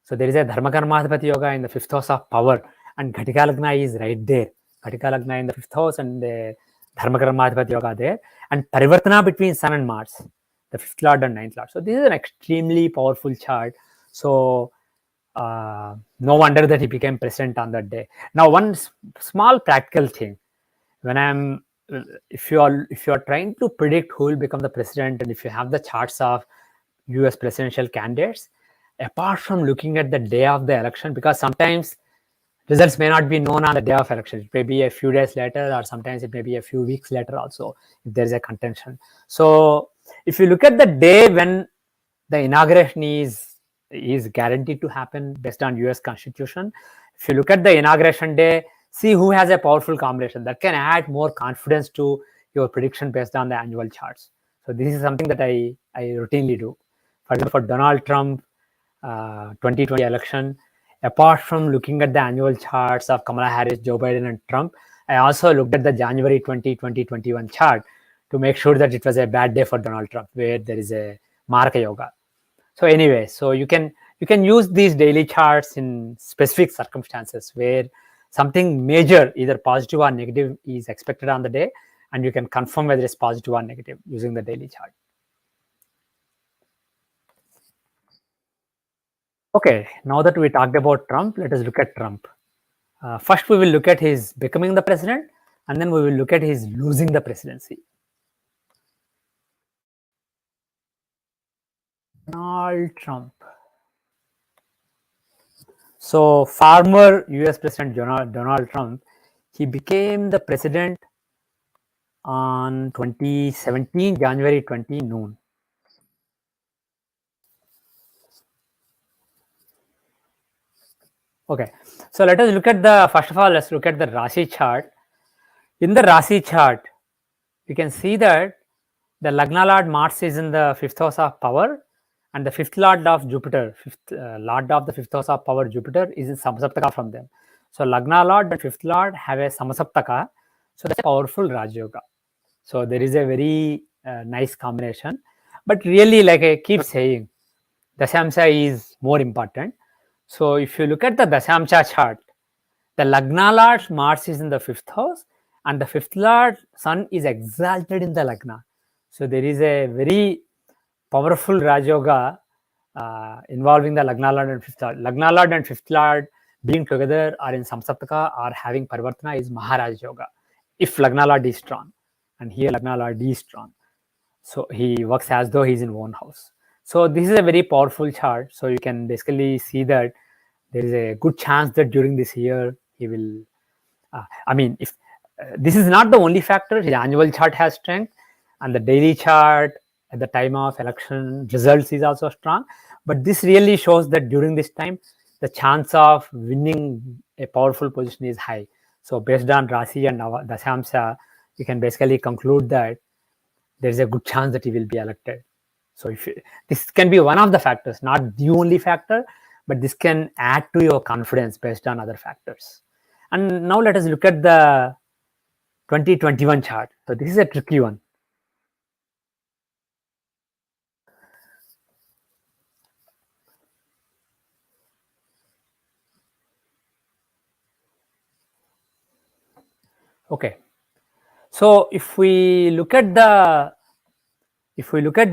So there is a Dharmakarmadhipati yoga in the 5th house of power, and Ghatika Lagna is right there. Ghatika Lagna in the 5th house and the Dharmakarmadhipati yoga there, and Parivartana between Sun and Mars, the 5th lord and 9th lord. So this is an extremely powerful chart. So no wonder that he became president on that day. Now, one small practical thing: if you are trying to predict who will become the president, and if you have the charts of U.S. presidential candidates, apart from looking at the day of the election, because sometimes results may not be known on the day of election, it may be a few days later, or sometimes it may be a few weeks later also, if there is a contention. So if you look at the day when the inauguration is guaranteed to happen based on US Constitution, if you look at the inauguration day, see who has a powerful combination that can add more confidence to your prediction based on the annual charts. So this is something that I routinely do. For example, for Donald Trump 2020 election, apart from looking at the annual charts of Kamala Harris, Joe Biden, and Trump, I also looked at the January 2021 chart to make sure that it was a bad day for Donald Trump, where there is a Marka Yoga. So anyway, so you can use these daily charts in specific circumstances where something major, either positive or negative, is expected on the day, and you can confirm whether it's positive or negative using the daily chart. Okay, now that we talked about Trump, let us look at Trump. First, we will look at his becoming the president, and then we will look at his losing the presidency. Donald Trump. So, former US President Donald Trump, he became the president on 2017, January 20 noon. Okay, so let us look at the, first of all, let's look at the Rashi chart. In the Rashi chart, you can see that the Lagna Lord Mars is in the fifth house of power, and the fifth Lord of Jupiter, Lord of the fifth house of power, Jupiter, is in Samasaptaka from them. So Lagna Lord and fifth Lord have a Samasaptaka, so that's a powerful Raj Yoga. So there is a very nice combination. But really, like I keep saying, Dashamsha is more important. So if you look at the Dashamsha chart, the Lagna Lord Mars is in the fifth house, and the fifth Lord Sun is exalted in the Lagna. So there is a very powerful Raj Yoga involving the Lagna Lord and fifth Lord. Lagna Lord and fifth Lord being together or in Samsaptaka or having Parivartana is Maharaj Yoga. If Lagna Lord is strong, and here Lagna Lord is strong, so he works as though he's in one house. So this is a very powerful chart. So you can basically see that there is a good chance that during this year he will. I mean, if this is not the only factor, his annual chart has strength, and the daily chart at the time of election results is also strong. But this really shows that during this time, the chance of winning a powerful position is high. So based on Rasi and Dashamsa, you can basically conclude that there is a good chance that he will be elected. So if this can be one of the factors, not the only factor, but this can add to your confidence based on other factors. And now let us look at the 2021 chart. So this is a tricky one. Okay. So if we look at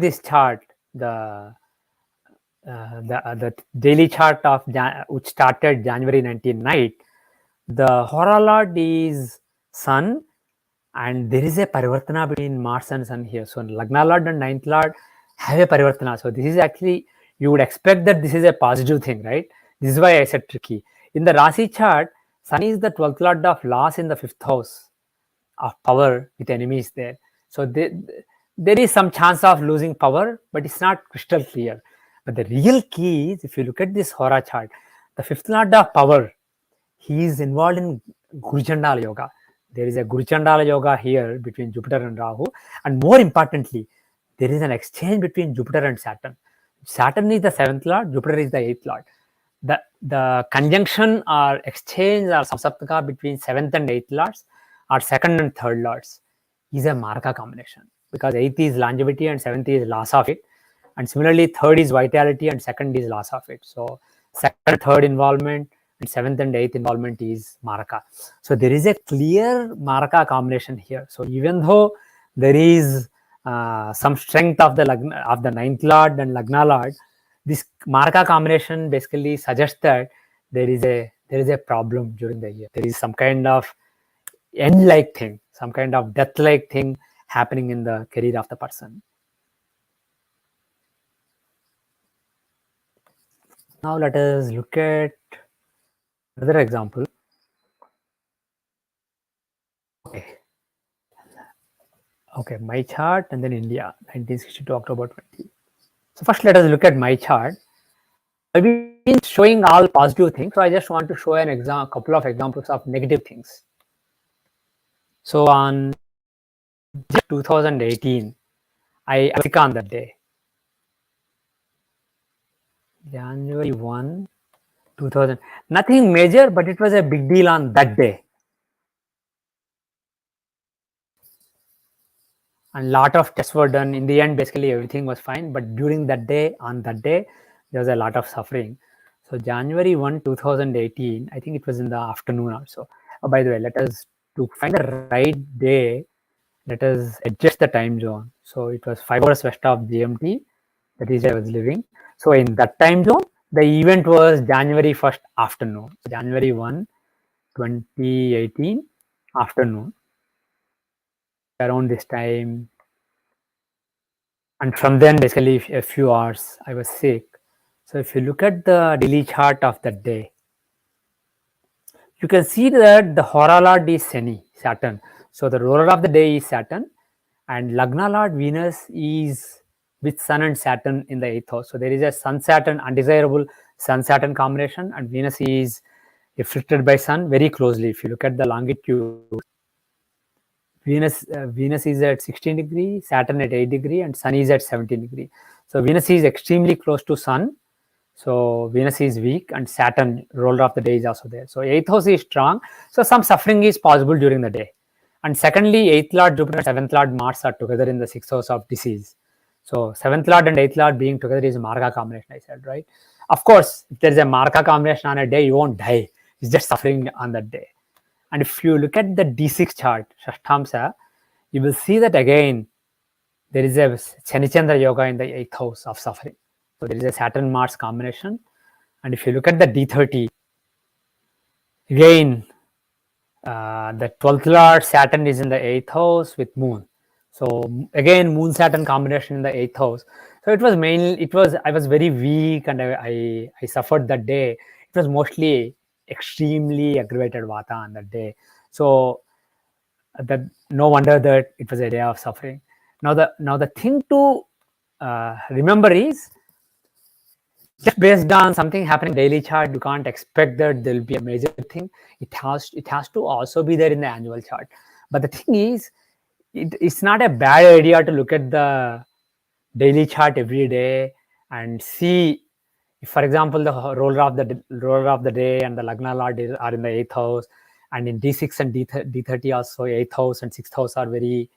this chart, the daily chart of which started January 19 night, the Hora Lord is Sun, and there is a parivartana between Mars and Sun here. So Lagna Lord and ninth Lord have a parivartana. So this is actually, you would expect that this is a positive thing, right? This is why I said tricky. In the Rasi chart, Sun is the 12th Lord of loss in the 5th house of power with enemies there. So there is some chance of losing power, but it's not crystal clear. But the real key is, if you look at this Hora chart, the 5th Lord of power, he is involved in Gurchandala Yoga. There is a Gurchandala Yoga here between Jupiter and Rahu. And more importantly, there is an exchange between Jupiter and Saturn. Saturn is the 7th Lord, Jupiter is the 8th Lord. The conjunction or exchange or samsaptaka between 7th and 8th Lords or 2nd and 3rd Lords is a Marka combination, because 8th is longevity and 7th is loss of it. And similarly, 3rd is vitality and 2nd is loss of it. So 2nd, 3rd involvement and 7th and 8th involvement is Maraka. So there is a clear Maraka combination here. So even though there is some strength of the 9th Lord and Lagna Lord, this Maraka combination basically suggests that there is a problem during the year. There is some kind of end-like thing, some kind of death-like thing happening in the career of the person. Now let us look at another example. Okay, my chart and then India, 1962 October 20. So first let us look at my chart. I've been showing all positive things, so I just want to show a couple of examples of negative things. So on 2018, I was sick on that day. January 1, 2000. Nothing major, but it was a big deal on that day. and lot of tests were done. In the end, basically everything was fine. But during that day, on that day, there was a lot of suffering. So January 1, 2018, I think it was in the afternoon also. Oh, by the way, let us to find the right day. Let us adjust the time zone. So it was 5 hours west of GMT. That is where I was living. So in that time zone, the event was January 1st afternoon. January 1, 2018 afternoon. Around this time, and from then basically a few hours I was sick. So if you look at the daily chart of that day, you can see that the hora lord is Shani, Saturn. So the ruler of the day is Saturn, and Lagna lord Venus is with Sun and Saturn in the eighth house. So there is a Sun Saturn, undesirable Sun Saturn combination, and Venus is afflicted by Sun very closely. If you look at the longitude, Venus is at 16 degree, Saturn at 8 degree, and Sun is at 17 degree. So Venus is extremely close to Sun. So Venus is weak, and Saturn, ruler of the day, is also there. So eighth house is strong. So some suffering is possible during the day. And secondly, eighth lord Jupiter and seventh lord Mars are together in the sixth house of disease. So seventh lord and eighth lord being together is Marga combination, I said, right? Of course, if there is a Marga combination on a day, you won't die. It's just suffering on that day. And if you look at the D6 chart, Shashtamsa, you will see that again there is a Shanichandra yoga in the eighth house of suffering. So there is a Saturn Mars combination. And if you look at the D30, again, the 12th Lord Saturn is in the eighth house with Moon. So again, Moon Saturn combination in the eighth house. So it was mainly, I was very weak, and I suffered that day. It was mostly extremely aggravated Vata on that day. So that no wonder that it was a day of suffering. Now the thing to remember is, just based on something happening in daily chart, you can't expect that there will be a major thing. It has to also be there in the annual chart. But the thing is, it's not a bad idea to look at the daily chart every day and see if, for example, the ruler of the day and the Lagna Lord are in the eighth house, and in D6 and D30 also eighth house and sixth house are very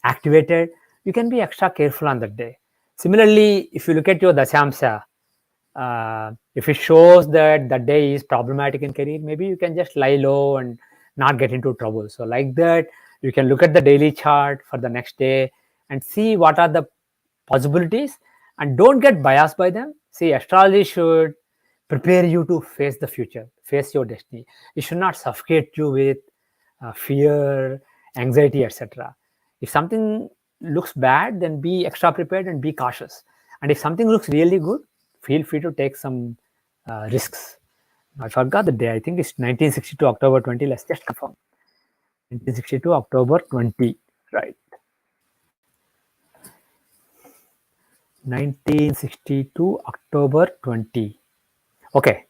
activated. You can be extra careful on that day. Similarly, if you look at your Dashamsa, if it shows that the day is problematic in career, maybe you can just lie low and not get into trouble. So like that, you can look at the daily chart for the next day and see what are the possibilities, and don't get biased by them. See, astrology should prepare you to face the future, face your destiny. It should not suffocate you with fear, anxiety, etc. If something looks bad, then be extra prepared and be cautious. And if something looks really good, feel free to take some risks. I forgot the day. I think it's 1962 October 20. Let's just confirm. 1962 October 20. Right. 1962 October 20. Okay.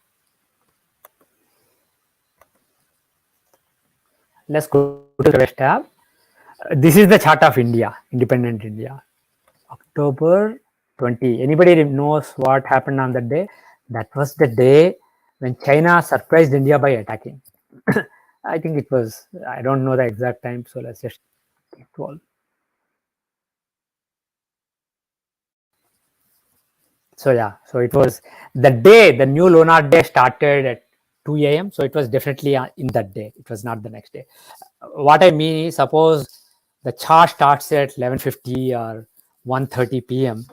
Let's go to the West tab. This is the chart of India, independent India. October 20. Anybody knows what happened on that day? That was the day when China surprised India by attacking. I think it was, I don't know the exact time, so let's just keep 12. So yeah, so it was the day, the new lunar day started at 2 a.m. So it was definitely in that day. It was not the next day. What I mean is, suppose the chart starts at 11:50 or 1:30 p.m.,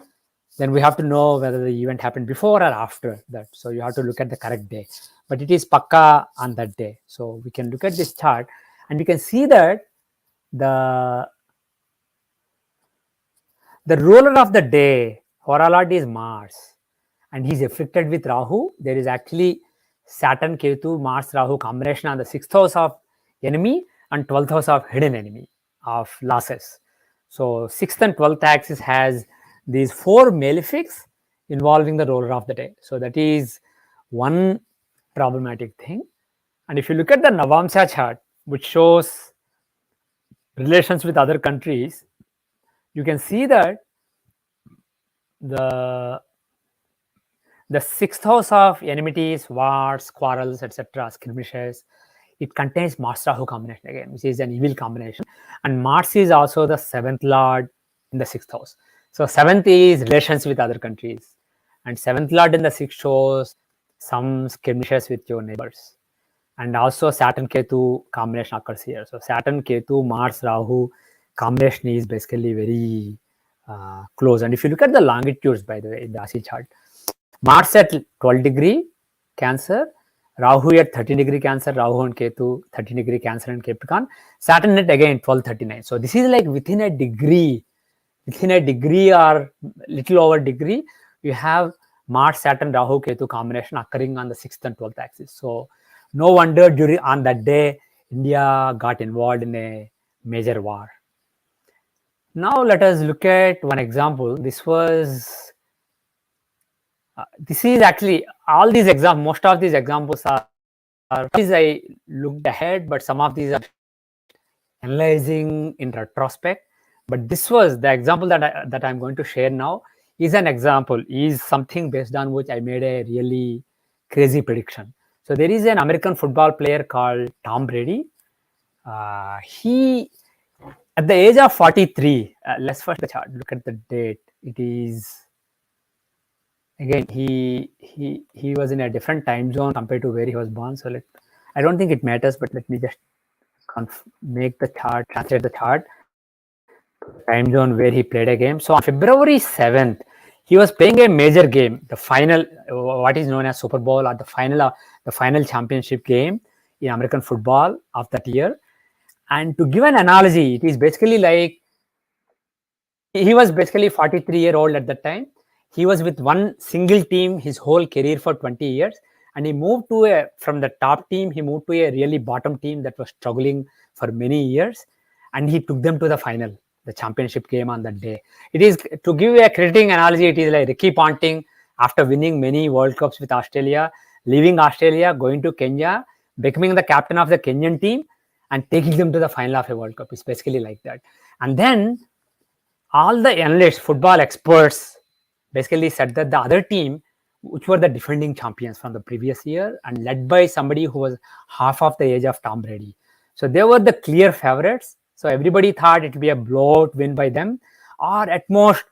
then we have to know whether the event happened before or after that. So you have to look at the correct day. But it is pakka on that day. So we can look at this chart and we can see that the ruler of the day, hora lord, is Mars, and he's afflicted with Rahu. There is actually Saturn, Ketu, Mars, Rahu combination on the sixth house of enemy and 12th house of hidden enemy of losses. So sixth and 12th axis has these four malefics involving the ruler of the day. So that is one problematic thing. And if you look at the Navamsa chart, which shows relations with other countries, you can see that the sixth house of enmities, wars, quarrels, etc., skirmishes, it contains Mars Rahu combination again, which is an evil combination. And Mars is also the seventh lord in the sixth house. So seventh is relations with other countries, and seventh lord in the sixth shows some skirmishes with your neighbors. And also Saturn Ketu combination occurs here. So Saturn Ketu Mars Rahu combination is basically very close. And if you look at the longitudes, by the way, in the Rasi chart, Mars at 12 degree Cancer, Rahu at 13 degree Cancer, Rahu and Ketu 13 degree Cancer and Capricorn, Saturn at again 1239. So this is like within a degree or little over degree, you have Mars, Saturn, Rahu, Ketu combination occurring on the 6th and 12th axis. So no wonder during on that day, India got involved in a major war. Now let us look at one example. This is actually all these examples. Most of these examples are I looked ahead, but some of these are analyzing in retrospect. But this was the example that I'm going to share now is an example, is something based on which I made a really crazy prediction. So there is an American football player called Tom Brady. He, at the age of 43, let's first look at the date. It is, again, he was in a different time zone compared to where he was born. So I don't think it matters, but let me just make the chart, translate the chart to the time zone where he played a game. So on February 7th, he was playing a major game, the final, what is known as Super Bowl, or the final championship game in American football of that year. And to give an analogy, it is basically like he was basically 43-year-old at that time. He was with one single team his whole career for 20 years. And he moved from the top team, he moved to a really bottom team that was struggling for many years. And he took them to the final, the championship game on that day. It is, to give a cricketing analogy, it is like Ricky Ponting, after winning many World Cups with Australia, leaving Australia, going to Kenya, becoming the captain of the Kenyan team, and taking them to the final of a World Cup. It's basically like that. And then all the analysts, football experts, basically said that the other team, which were the defending champions from the previous year and led by somebody who was half of the age of Tom Brady. So they were the clear favorites. So everybody thought it would be a blowout win by them, or at most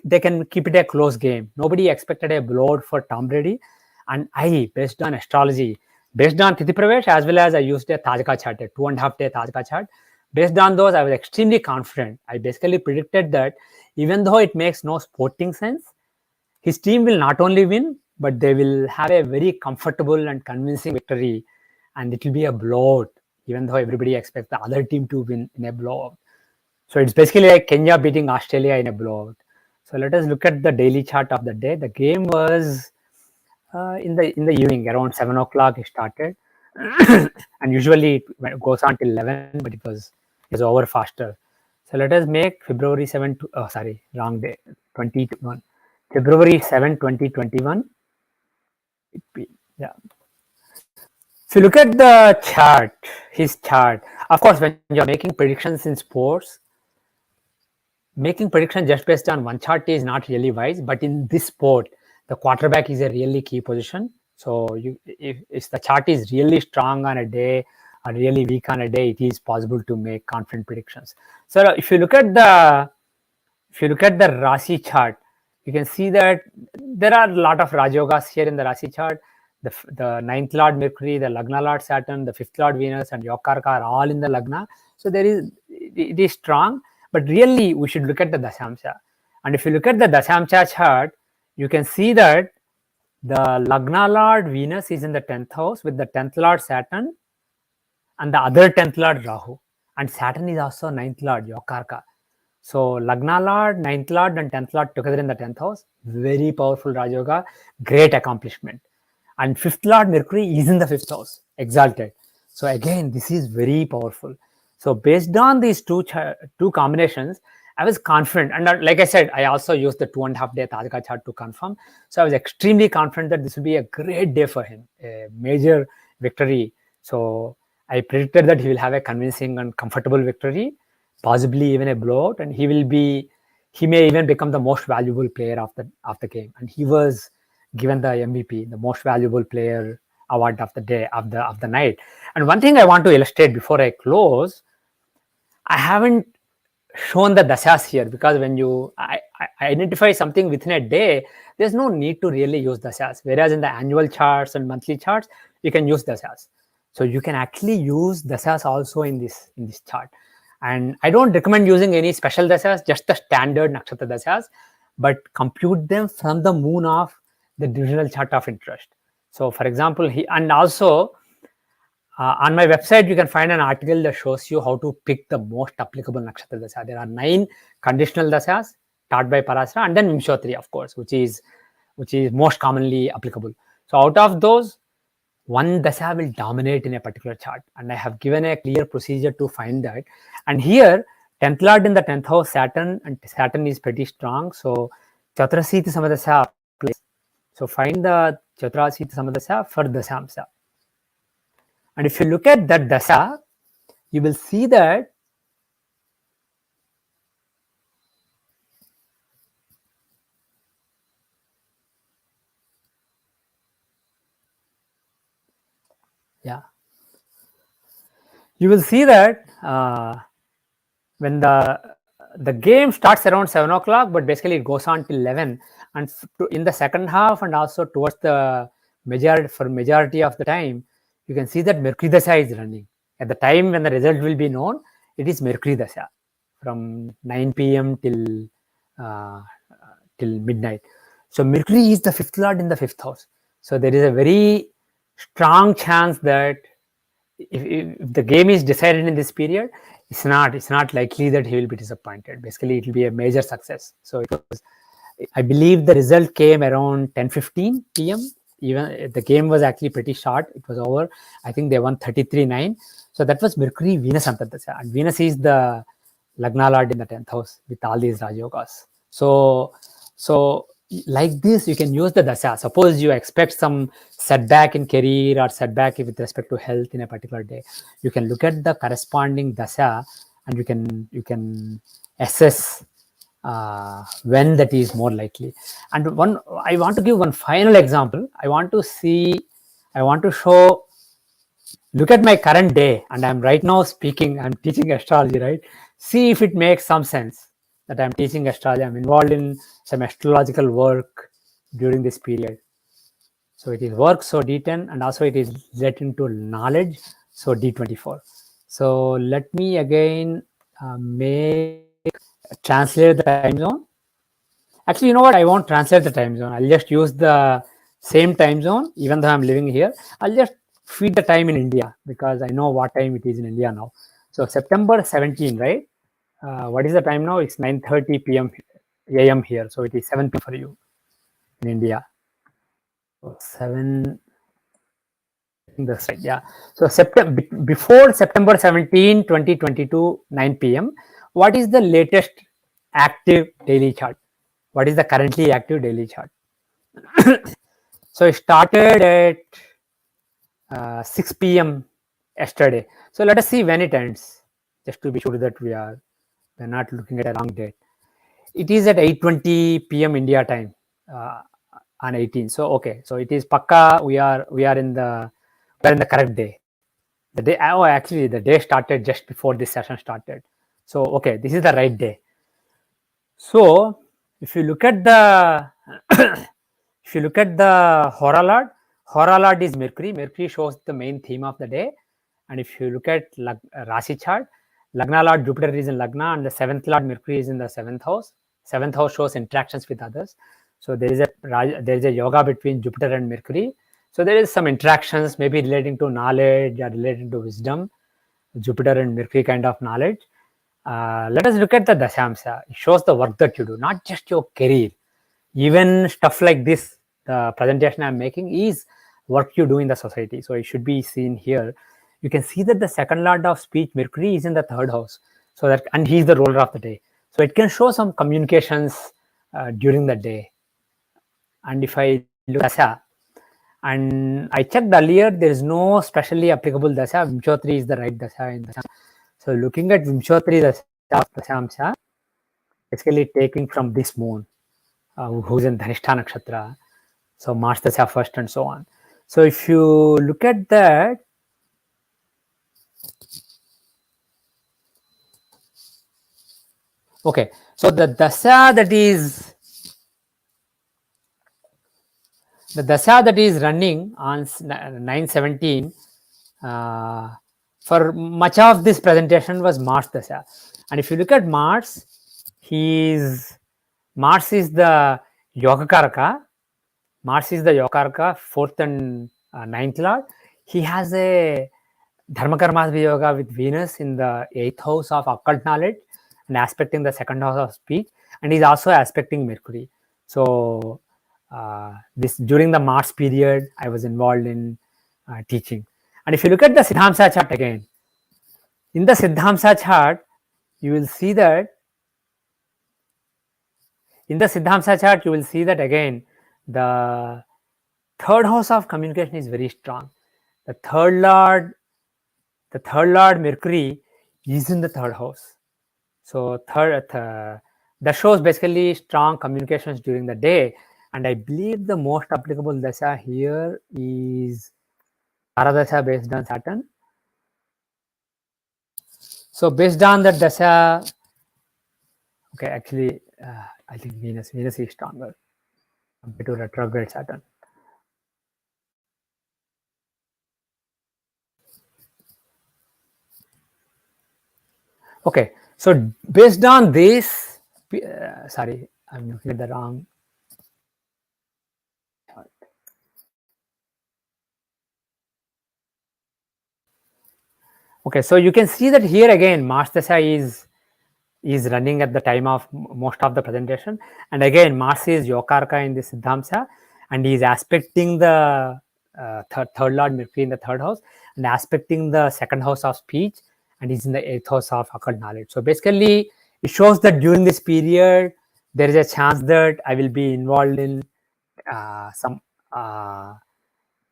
they can keep it a close game. Nobody expected a blowout for Tom Brady. And I, based on astrology, based on Tithi Pravesh, as well as I used a Tajka chart, a 2.5 day Tajka chart. Based on those, I was extremely confident. I basically predicted that even though it makes no sporting sense, his team will not only win, but they will have a very comfortable and convincing victory, and it will be a blowout, even though everybody expects the other team to win in a blowout. So it's basically like Kenya beating Australia in a blowout. So let us look at the daily chart of the day. The game was in the evening, around 7 o'clock it started. And usually it goes on till 11, but it was over faster. So let us make February 7, wrong day, 21. February 7, 2021. Yeah. If you look at the chart, his chart, of course, when you're making predictions in sports, making predictions just based on one chart is not really wise. But in this sport, the quarterback is a really key position. So if the chart is really strong on a day or really weak on a day, it is possible to make confident predictions. So if you look at the Rasi chart, you can see that there are a lot of Rajogas here in the Rasi chart. The ninth Lord Mercury, the Lagna Lord Saturn, the fifth Lord Venus, and Yokarka are all in the Lagna. So it is strong, but really we should look at the Dashamsha. And if you look at the Dashamsha chart, you can see that the Lagna Lord Venus is in the 10th house with the 10th Lord Saturn and the other 10th Lord Rahu. And Saturn is also 9th Lord, Yokarka. So Lagna Lord, 9th Lord and 10th Lord together in the 10th house. Very powerful Rajoga, great accomplishment. And 5th Lord Mercury is in the 5th house, exalted. So again, this is very powerful. So based on these two combinations, I was confident. And like I said, I also used the 2.5 day Tajka chart to confirm. So I was extremely confident that this will be a great day for him, a major victory. So I predicted that he will have a convincing and comfortable victory, possibly even a blowout, and he may even become the most valuable player of the game. And he was given the MVP, the most valuable player award of the day of the night. And one thing I want to illustrate before I close, I haven't shown the dashas here because when I identify something within a day, there's no need to really use dashas. Whereas in the annual charts and monthly charts, you can use dashas. So you can actually use dashas also in this chart. And I don't recommend using any special dashas, just the standard nakshatra dashas, but compute them from the moon of the divisional chart of interest. So for example, and also on my website, you can find an article that shows you how to pick the most applicable nakshatra dasha. There are 9 conditional dashas taught by Parasara, and then Vimshotri, of course, which is most commonly applicable. So out of those, one dasha will dominate in a particular chart, and I have given a clear procedure to find that. And here, 10th lord in the 10th house, Saturn, and Saturn is pretty strong. So Chaturasiti Samadasha applies. So find the Chaturasiti Samadasha for Dasamsa. And if you look at that dasha, you will see that you will see that when the game starts around 7 o'clock, but basically it goes on till 11, and in the second half and also towards the majority of the time, you can see that Mercury dasha is running. At the time when the result will be known, it is Mercury dasha from 9 p.m. till midnight. So Mercury is the 5th lord in the 5th house. So there is a very strong chance that if the game is decided in this period, it's not likely that he will be disappointed. Basically, it will be a major success. So it was, I believe the result came around 10:15 p.m. Even the game was actually pretty short. It was over. I think they won 33-9. So that was Mercury Venus Antardasha, and Venus is the Lagna Lord in the 10th house with all these Rajogas. So like this, you can use the dasha. Suppose you expect some setback in career or setback with respect to health in a particular day. You can look at the corresponding dasha, and you can assess when that is more likely. And I want to give one final example. I want to show. Look at my current day, and I'm right now speaking. I'm teaching astrology, right? See if it makes some sense that I'm teaching astrology. I'm involved in some astrological work during this period. So it is work, so D10, and also it is let into knowledge, so D24. So let me again translate the time zone. Actually, you know what? I won't translate the time zone. I'll just use the same time zone, even though I'm living here. I'll just feed the time in India because I know what time it is in India now. So September 17, right? What is the time now? It's 9:30 p.m. a.m. here. So it is 7 p.m. for you in India. So 7. That's right. Yeah. So before September 17, 2022, 9 p.m., what is the latest active daily chart? What is the currently active daily chart? So it started at 6 p.m. yesterday. So let us see when it ends, just to be sure that we're not looking at a wrong date. It is at 8:20 p.m. India time on 18. So okay, so it is pakka. We are in the correct day. The day, actually the day started just before this session started. So okay, this is the right day. So if you look at the Hora Lord is Mercury. Mercury shows the main theme of the day. And if you look at Rasi chart, Lagna Lord Jupiter is in Lagna, and the 7th Lord Mercury is in the 7th house. 7th house shows interactions with others. So there is a yoga between Jupiter and Mercury. So there is some interactions, maybe relating to knowledge or relating to wisdom, Jupiter and Mercury kind of knowledge. Let us look at the Dashamsa. It shows the work that you do, not just your career. Even stuff like this, the presentation I'm making is work you do in the society. So it should be seen here. You can see that the 2nd Lord of speech, Mercury, is in the 3rd house. So that, and he's the ruler of the day. So it can show some communications during the day. And if I look at Dasha, and I checked earlier, there is no specially applicable Dasha. Vimshotri is the right Dasha in Dasha. So looking at Vimshotri Dashamsa, basically taking from this moon, who's in Dhanishta Nakshatra, so Mars Dasha first and so on. So if you look at that, okay, so the dasha that is running on 917, uh, for much of this presentation was Mars dasha. And if you look at Mars, Mars is the Yogakaraka. Mars is the Yogakaraka, fourth and ninth lord. He has a Dharmakarma Yoga with Venus in the eighth house of occult knowledge and aspecting the second house of speech, and he's also aspecting Mercury. So this during the Mars period, I was involved in teaching. And if you look at the Siddhamsa chart again, in the Siddhamsa chart, you will see that again the third house of communication is very strong. The third lord Mercury is in the third house. So that shows basically strong communications during the day. And I believe the most applicable dasha here is Taradasha based on Saturn. So based on that dasha, okay, actually, I think Venus is stronger compared to retrograde Saturn. Okay, so based on this, sorry, I'm looking at the wrong. Okay, so you can see that here again, Mars dasha is running at the time of most of the presentation, and again Mars is Yokarka in the Siddhamsa, and he is aspecting the third lord Mercury in the third house and aspecting the second house of speech, and he's in the eighth house of occult knowledge. So basically it shows that during this period there is a chance that I will be involved in some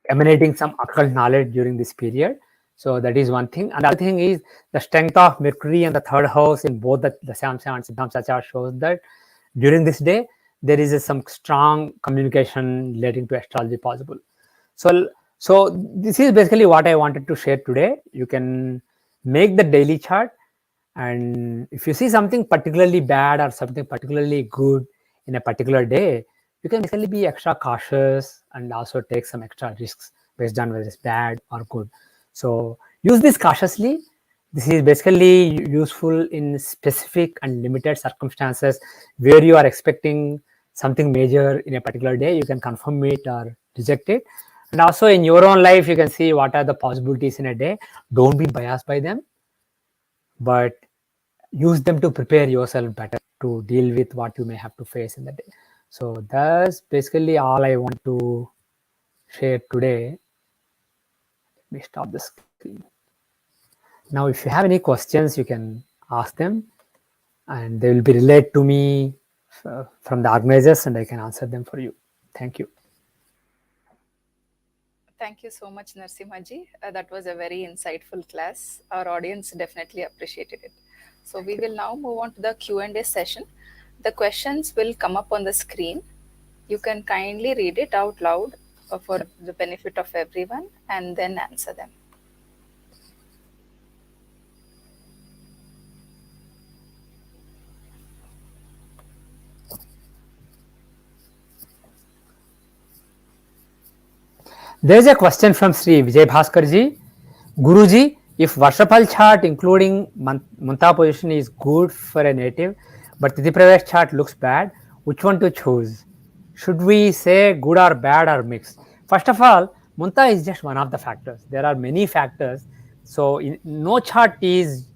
emanating some occult knowledge during this period. So that is one thing. And the other thing is the strength of Mercury and the third house in both the Samsa and Siddhamsa chart shows that during this day there is some strong communication relating to astrology possible. So this is basically what I wanted to share today. You can make the daily chart, and if you see something particularly bad or something particularly good in a particular day, you can basically be extra cautious and also take some extra risks based on whether it's bad or good. So use this cautiously. This is basically useful in specific and limited circumstances where you are expecting something major in a particular day. You can confirm it or reject it. And also in your own life, you can see what are the possibilities in a day. Don't be biased by them, but use them to prepare yourself better to deal with what you may have to face in the day. So that's basically all I want to share today. Let me stop the screen. Now, if you have any questions, you can ask them, and they will be relayed to me from the organizers, and I can answer them for you. Thank you. Thank you so much, Narsimhaji. That was a very insightful class. Our audience definitely appreciated it. So we will now move on to the Q&A session. The questions will come up on the screen. You can kindly read it out loud for the benefit of everyone and then answer them. There is a question from Sri Vijay Bhaskarji. Guruji, if Varshapal chart including Munta position is good for a native, but Tithi Pravesh chart looks bad, which one to choose? Should we say good or bad or mixed? First of all, Munta is just one of the factors. There are many factors. So no chart is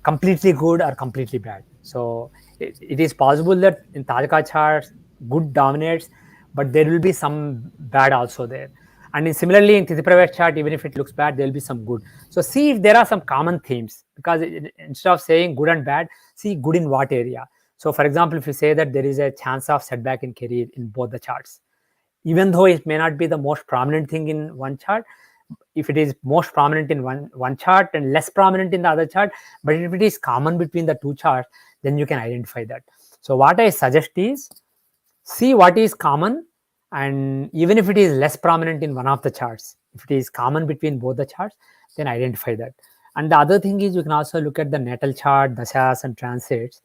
completely good or completely bad. So it is possible that in Tajaka charts, good dominates, but there will be some bad also there. And similarly in Tithi Pravesh chart, even if it looks bad, there will be some good. So see if there are some common themes, because instead of saying good and bad, see good in what area. So for example, if you say that there is a chance of setback in career in both the charts, even though it may not be the most prominent thing in one chart, if it is most prominent in one chart and less prominent in the other chart, but if it is common between the two charts, then you can identify that. So what I suggest is see what is common And even if it is less prominent in one of the charts, if it is common between both the charts, then identify that. And the other thing is you can also look at the natal chart, dashas and transits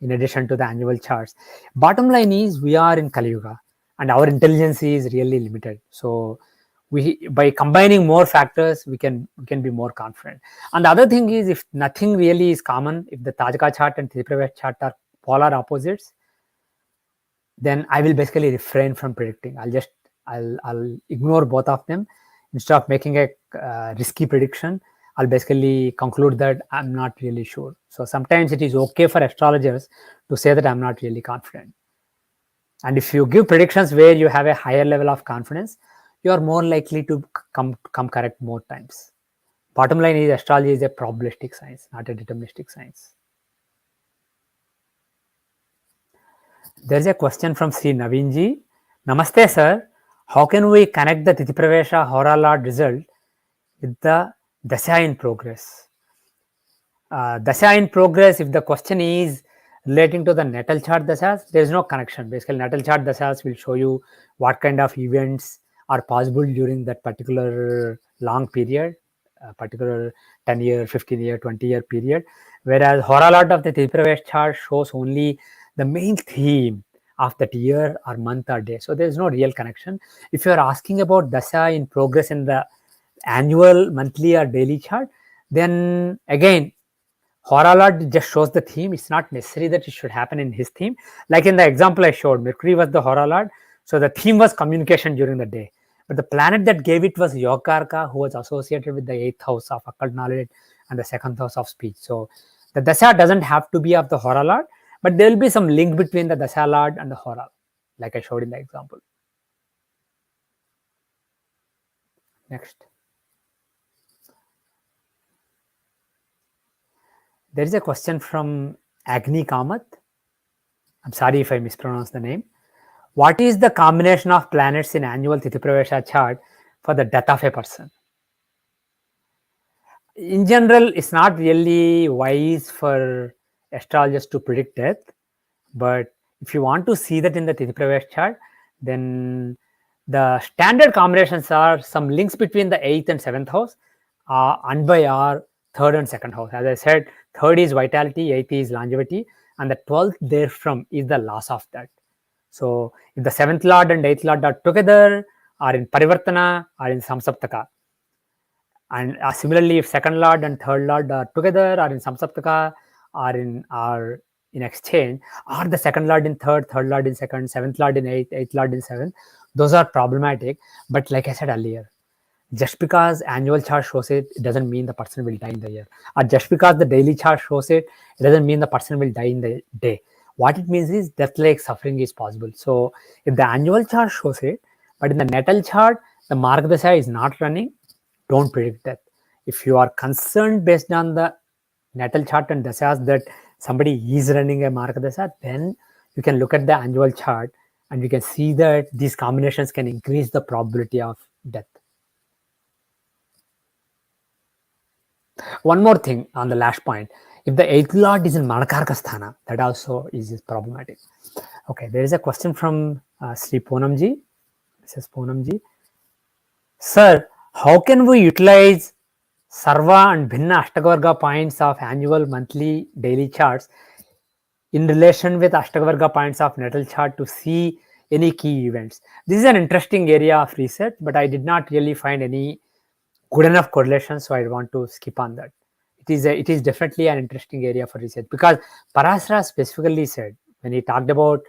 in addition to the annual charts. Bottom line is we are in Kali Yuga and our intelligence is really limited. So we, by combining more factors, we can be more confident. And the other thing is, if nothing really is common, if the Tajaka chart and Thipravesh chart are polar opposites, then I will basically refrain from predicting. I'll ignore both of them. Instead of making a risky prediction, I'll basically conclude that I'm not really sure. So sometimes it is okay for astrologers to say that I'm not really confident. And if you give predictions where you have a higher level of confidence, you are more likely to come correct more times. Bottom line is astrology is a probabilistic science, not a deterministic science. There is a question from Sri Navinji. Namaste, sir. How can we connect the Tithipravesha Hora Lord result with the Dasha in progress? Dasha in progress, if the question is relating to the natal chart dashas, there is no connection. Basically, natal chart dashas will show you what kind of events are possible during that particular long period, particular 10-year, 15-year, 20-year period. Whereas Hora Lord of the Tithipravesh chart shows only the main theme of that year or month or day. So there is no real connection. If you are asking about dasha in progress in the annual, monthly or daily chart, then again Hora Lord just shows the theme. It's not necessary that it should happen in his theme. Like in the example I showed, Mercury was the Hora Lord, so the theme was communication during the day. But the planet that gave it was Yogarka, who was associated with the 8th house of occult knowledge and the 2nd house of speech. So the Dasha doesn't have to be of the Hora Lord, but there will be some link between the Dasha Lord and the Hora, like I showed in the example. Next. There is a question from Agni Kamath. I'm sorry if I mispronounced the name. What is the combination of planets in annual Tithipravesha chart for the death of a person? In general, it's not really wise for astrologers to predict death, but if you want to see that in the Tithipravesh chart, then the standard combinations are some links between the 8th and 7th house, and by our 3rd and 2nd house. As I said, 3rd is vitality, 8th is longevity, and the 12th therefrom is the loss of that. So if the 7th lord and 8th lord are together, are in Parivartana, or in Samsaptaka, and similarly, if 2nd lord and 3rd lord are together, or in Samsaptaka, or in exchange, or the 2nd lord in 3rd, 3rd lord in 2nd, 7th lord in 8th, 8th lord in 7th, those are problematic. But like I said earlier, just because annual chart shows it, it doesn't mean the person will die in the year. Or just because the daily chart shows it, it doesn't mean the person will die in the day. What it means is death like suffering is possible. So if the annual chart shows it, but in the natal chart, the Margadasha is not running, don't predict death. If you are concerned based on the natal chart and dashas that somebody is running a Margadasha, then you can look at the annual chart and you can see that these combinations can increase the probability of death. One more thing on the last point. If the 8th lord is in Manakarka Sthana, that also is problematic. Okay, there is a question from Sri Poonamji. This is Poonamji. Sir, how can we utilize Sarva and Bhinna Ashtagavarga points of annual, monthly, daily charts in relation with Ashtagavarga points of natal chart to see any key events? This is an interesting area of research, but I did not really find any good enough correlation, so I want to skip on that. It is definitely an interesting area for research, because Parasara specifically said, when he talked about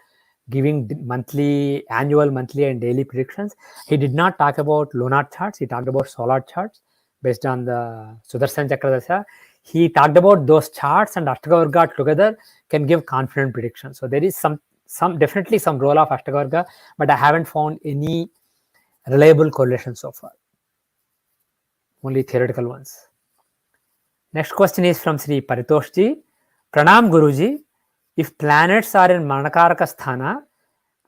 giving monthly, annual, monthly and daily predictions, he did not talk about lunar charts, he talked about solar charts based on the Sudarshan Chakradasha. He talked about those charts and Ashtagavarga together can give confident predictions. So there is some definitely some role of Ashtagavarga, but I haven't found any reliable correlation so far. Only theoretical ones. Next question is from Sri Paritoshji. Pranam Guruji. If planets are in Manakaraka Sthana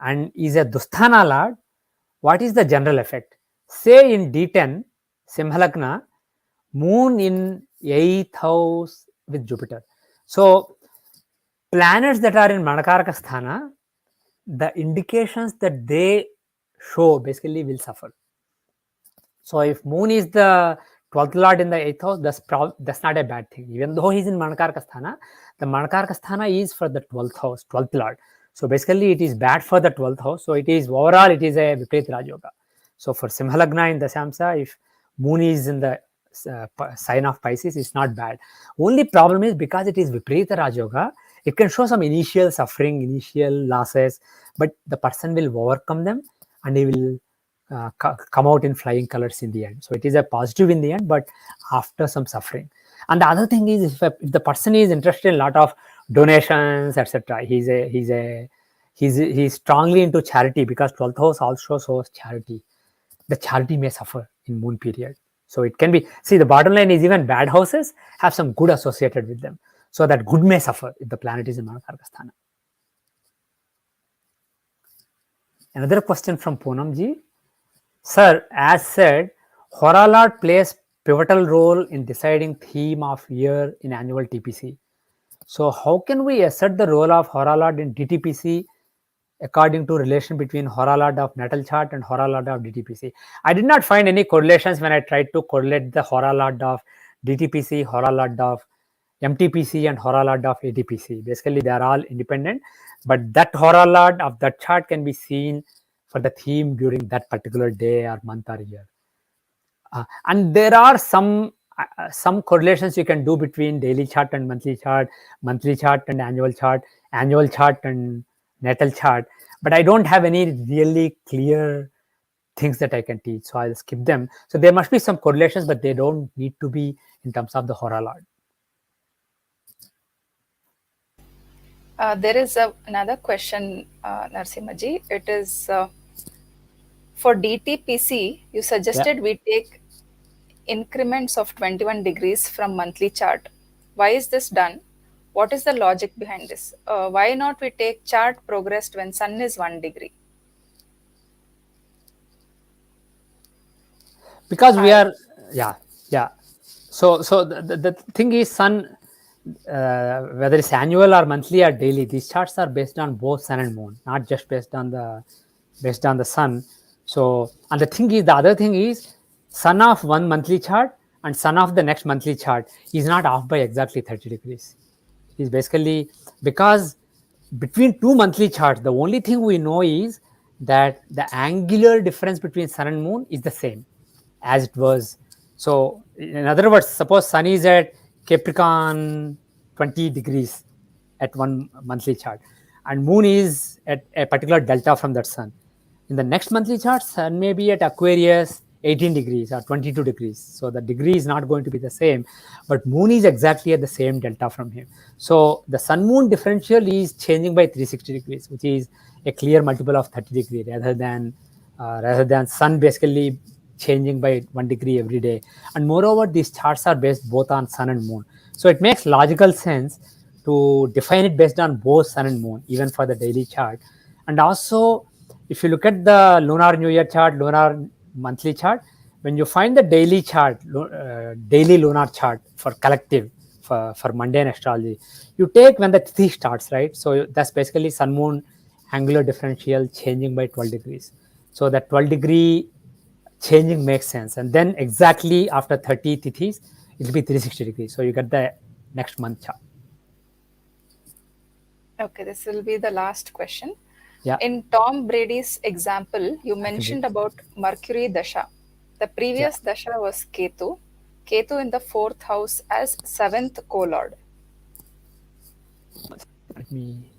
and is a Dusthana Lord, what is the general effect? Say in D10, Simhalagna, Moon in 8th house with Jupiter. So planets that are in Manakaraka Sthana, the indications that they show basically will suffer. So if moon is the 12th lord in the 8th house, that's not a bad thing. Even though he's in Manakarka Sthana, the Manakarka Sthana is for the 12th house, 12th lord. So basically it is bad for the 12th house. So it is overall, it is a Viparit Raj Yoga. So for Simhalagna in the Samsa, if moon is in the sign of Pisces, it's not bad. Only problem is because it is Viparita Raj Yoga, it can show some initial suffering, initial losses, but the person will overcome them and he will come out in flying colors in the end. So it is a positive in the end, but after some suffering. And the other thing is, if the person is interested in a lot of donations, etc., he's strongly into charity, because 12th house also shows charity. The charity may suffer in moon period. So it can be, see, the bottom line is even bad houses have some good associated with them. So that good may suffer if the planet is in Manakarkasthana. Another question from Poonamji. Sir, as said, Horalad plays pivotal role in deciding theme of year in annual TPC. So how can we assert the role of Horalad in DTPC according to relation between Horalad of natal chart and Horalad of DTPC? I did not find any correlations when I tried to correlate the Horalad of DTPC, Horalad of MTPC and Horalad of ATPC. Basically, they are all independent, but that Horalad of that chart can be seen for the theme during that particular day or month or year. And there are some correlations you can do between daily chart and monthly chart and annual chart and natal chart. But I don't have any really clear things that I can teach, so I'll skip them. So there must be some correlations, but they don't need to be in terms of the Horalad. There is another question, Narsimhaji. It is for DTPC, you Yeah. suggested we take increments of 21 degrees from monthly chart. Why is this done? What is the logic behind this? Why not we take chart progressed when sun is 1 degree? Because we I are, yeah, yeah. So the thing is, sun, whether it's annual or monthly or daily, these charts are based on both sun and moon, not just based on the sun. So, and the thing is, the other thing is, sun of one monthly chart and sun of the next monthly chart is not off by exactly 30 degrees. Is basically because between two monthly charts, the only thing we know is that the angular difference between sun and moon is the same as it was. So, in other words, suppose sun is at Capricorn 20 degrees at one monthly chart, and moon is at a particular delta from that sun. In the next monthly chart, sun may be at Aquarius 18 degrees or 22 degrees. So the degree is not going to be the same, but moon is exactly at the same delta from him. So the sun moon differential is changing by 360 degrees, which is a clear multiple of 30 degree rather than sun basically changing by 1 degree every day. And moreover, these charts are based both on sun and moon. So it makes logical sense to define it based on both sun and moon, even for the daily chart. And also, if you look at the lunar new year chart, lunar monthly chart, when you find the daily chart, daily lunar chart for collective, for mundane astrology, you take when the tithi starts, right? So that's basically sun moon angular differential changing by 12 degrees. So that 12-degree changing makes sense. And then exactly after 30 tithis, it will be 360 degrees. So you get the next month chart. Okay, this will be the last question. Yeah, In Tom Brady's example, you I can read. mentioned about Mercury Dasha. The Yeah, previous Dasha was Ketu. Ketu in the fourth house as seventh co-lord. let me.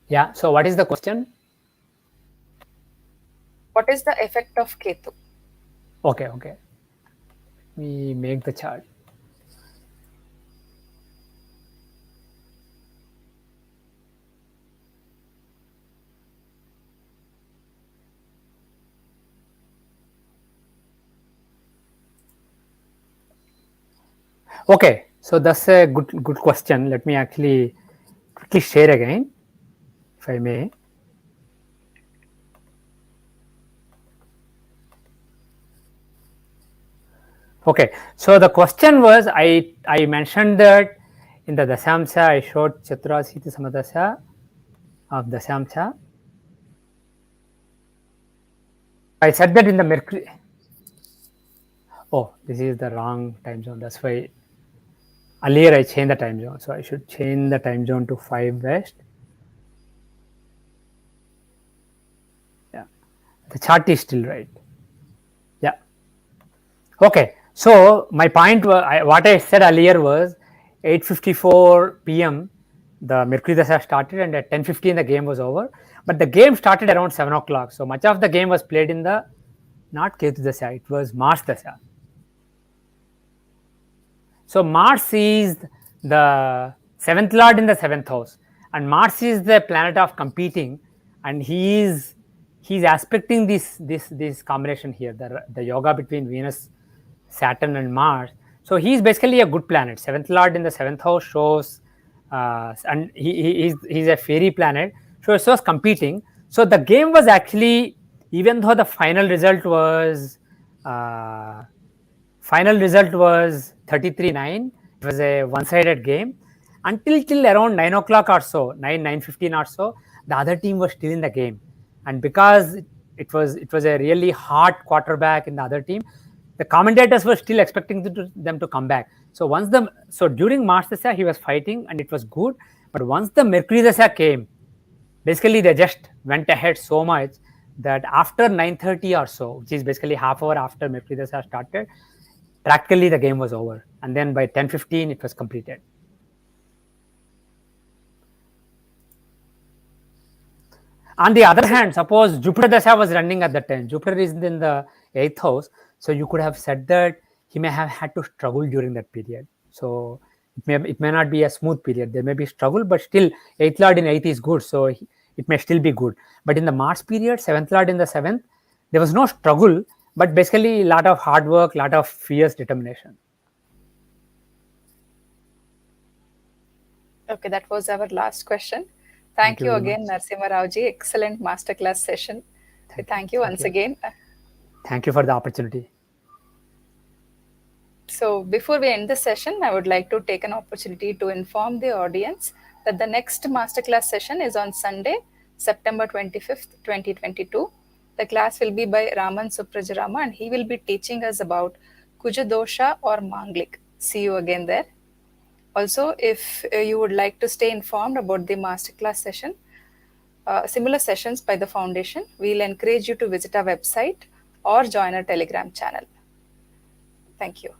Yeah, so what is the question? What is the effect of Ketu? Okay, okay. We make the chart. Okay, so that's a good question. Let me actually quickly share again, if I may. Okay, so the question was, I mentioned that In the Dasamsa, I showed Chaturasiti Samadasya of Dasamsa. I said that in the Mercury. Oh, this is the wrong time zone. That's why earlier I changed the time zone. So I should change the time zone to 5 West. Yeah, the chart is still right. Yeah. Okay. So my point, what I said earlier was 8:54 p.m. the Mercury Dasha started, and at 10:15 the game was over. But the game started around 7 o'clock. So much of the game was played in the not Ketu Dasha, it was Mars Dasha. So Mars is the seventh lord in the seventh house, and Mars is the planet of competing, and he's aspecting this combination here, the yoga between Venus, Saturn, and Mars. So he's basically a good planet. Seventh lord in the seventh house shows, and he's a fairy planet, so it shows competing. So the game was actually, even though the final result was. Final result was 33-9. It was a one-sided game until till around 9 o'clock or so, 9:15 or so. The other team was still in the game, and because it was a really hard quarterback in the other team, the commentators were still expecting them to come back. So during Mars Dasha he was fighting and it was good, but once the Mercury Dasha came, basically they just went ahead so much that after 9:30 or so, which is basically half hour after Mercury Dasha started, practically the game was over, and then by 10:15 it was completed. On the other hand, suppose Jupiter Dasha was running at that time. Jupiter is in the 8th house, so you could have said that he may have had to struggle during that period. So it may not be a smooth period. There may be struggle, but still 8th lord in 8th is good, so it may still be good. But in the Mars period, 7th lord in the 7th, there was no struggle, but basically a lot of hard work, lot of fierce determination. Okay, that was our last question. Thank Thank you you very again, much. Narasimha Rao ji. Excellent masterclass session. We thank you Thank once you. again. Thank you for the opportunity. So, before we end the session, I would like to take an opportunity to inform the audience that the next masterclass session is on Sunday, September 25th, 2022. The class will be by Raman Suprajarama and he will be teaching us about Kuja Dosha or Manglik. See you again there. Also, if you would like to stay informed about the masterclass session, similar sessions by the foundation, we'll encourage you to visit our website or join our Telegram channel. Thank you.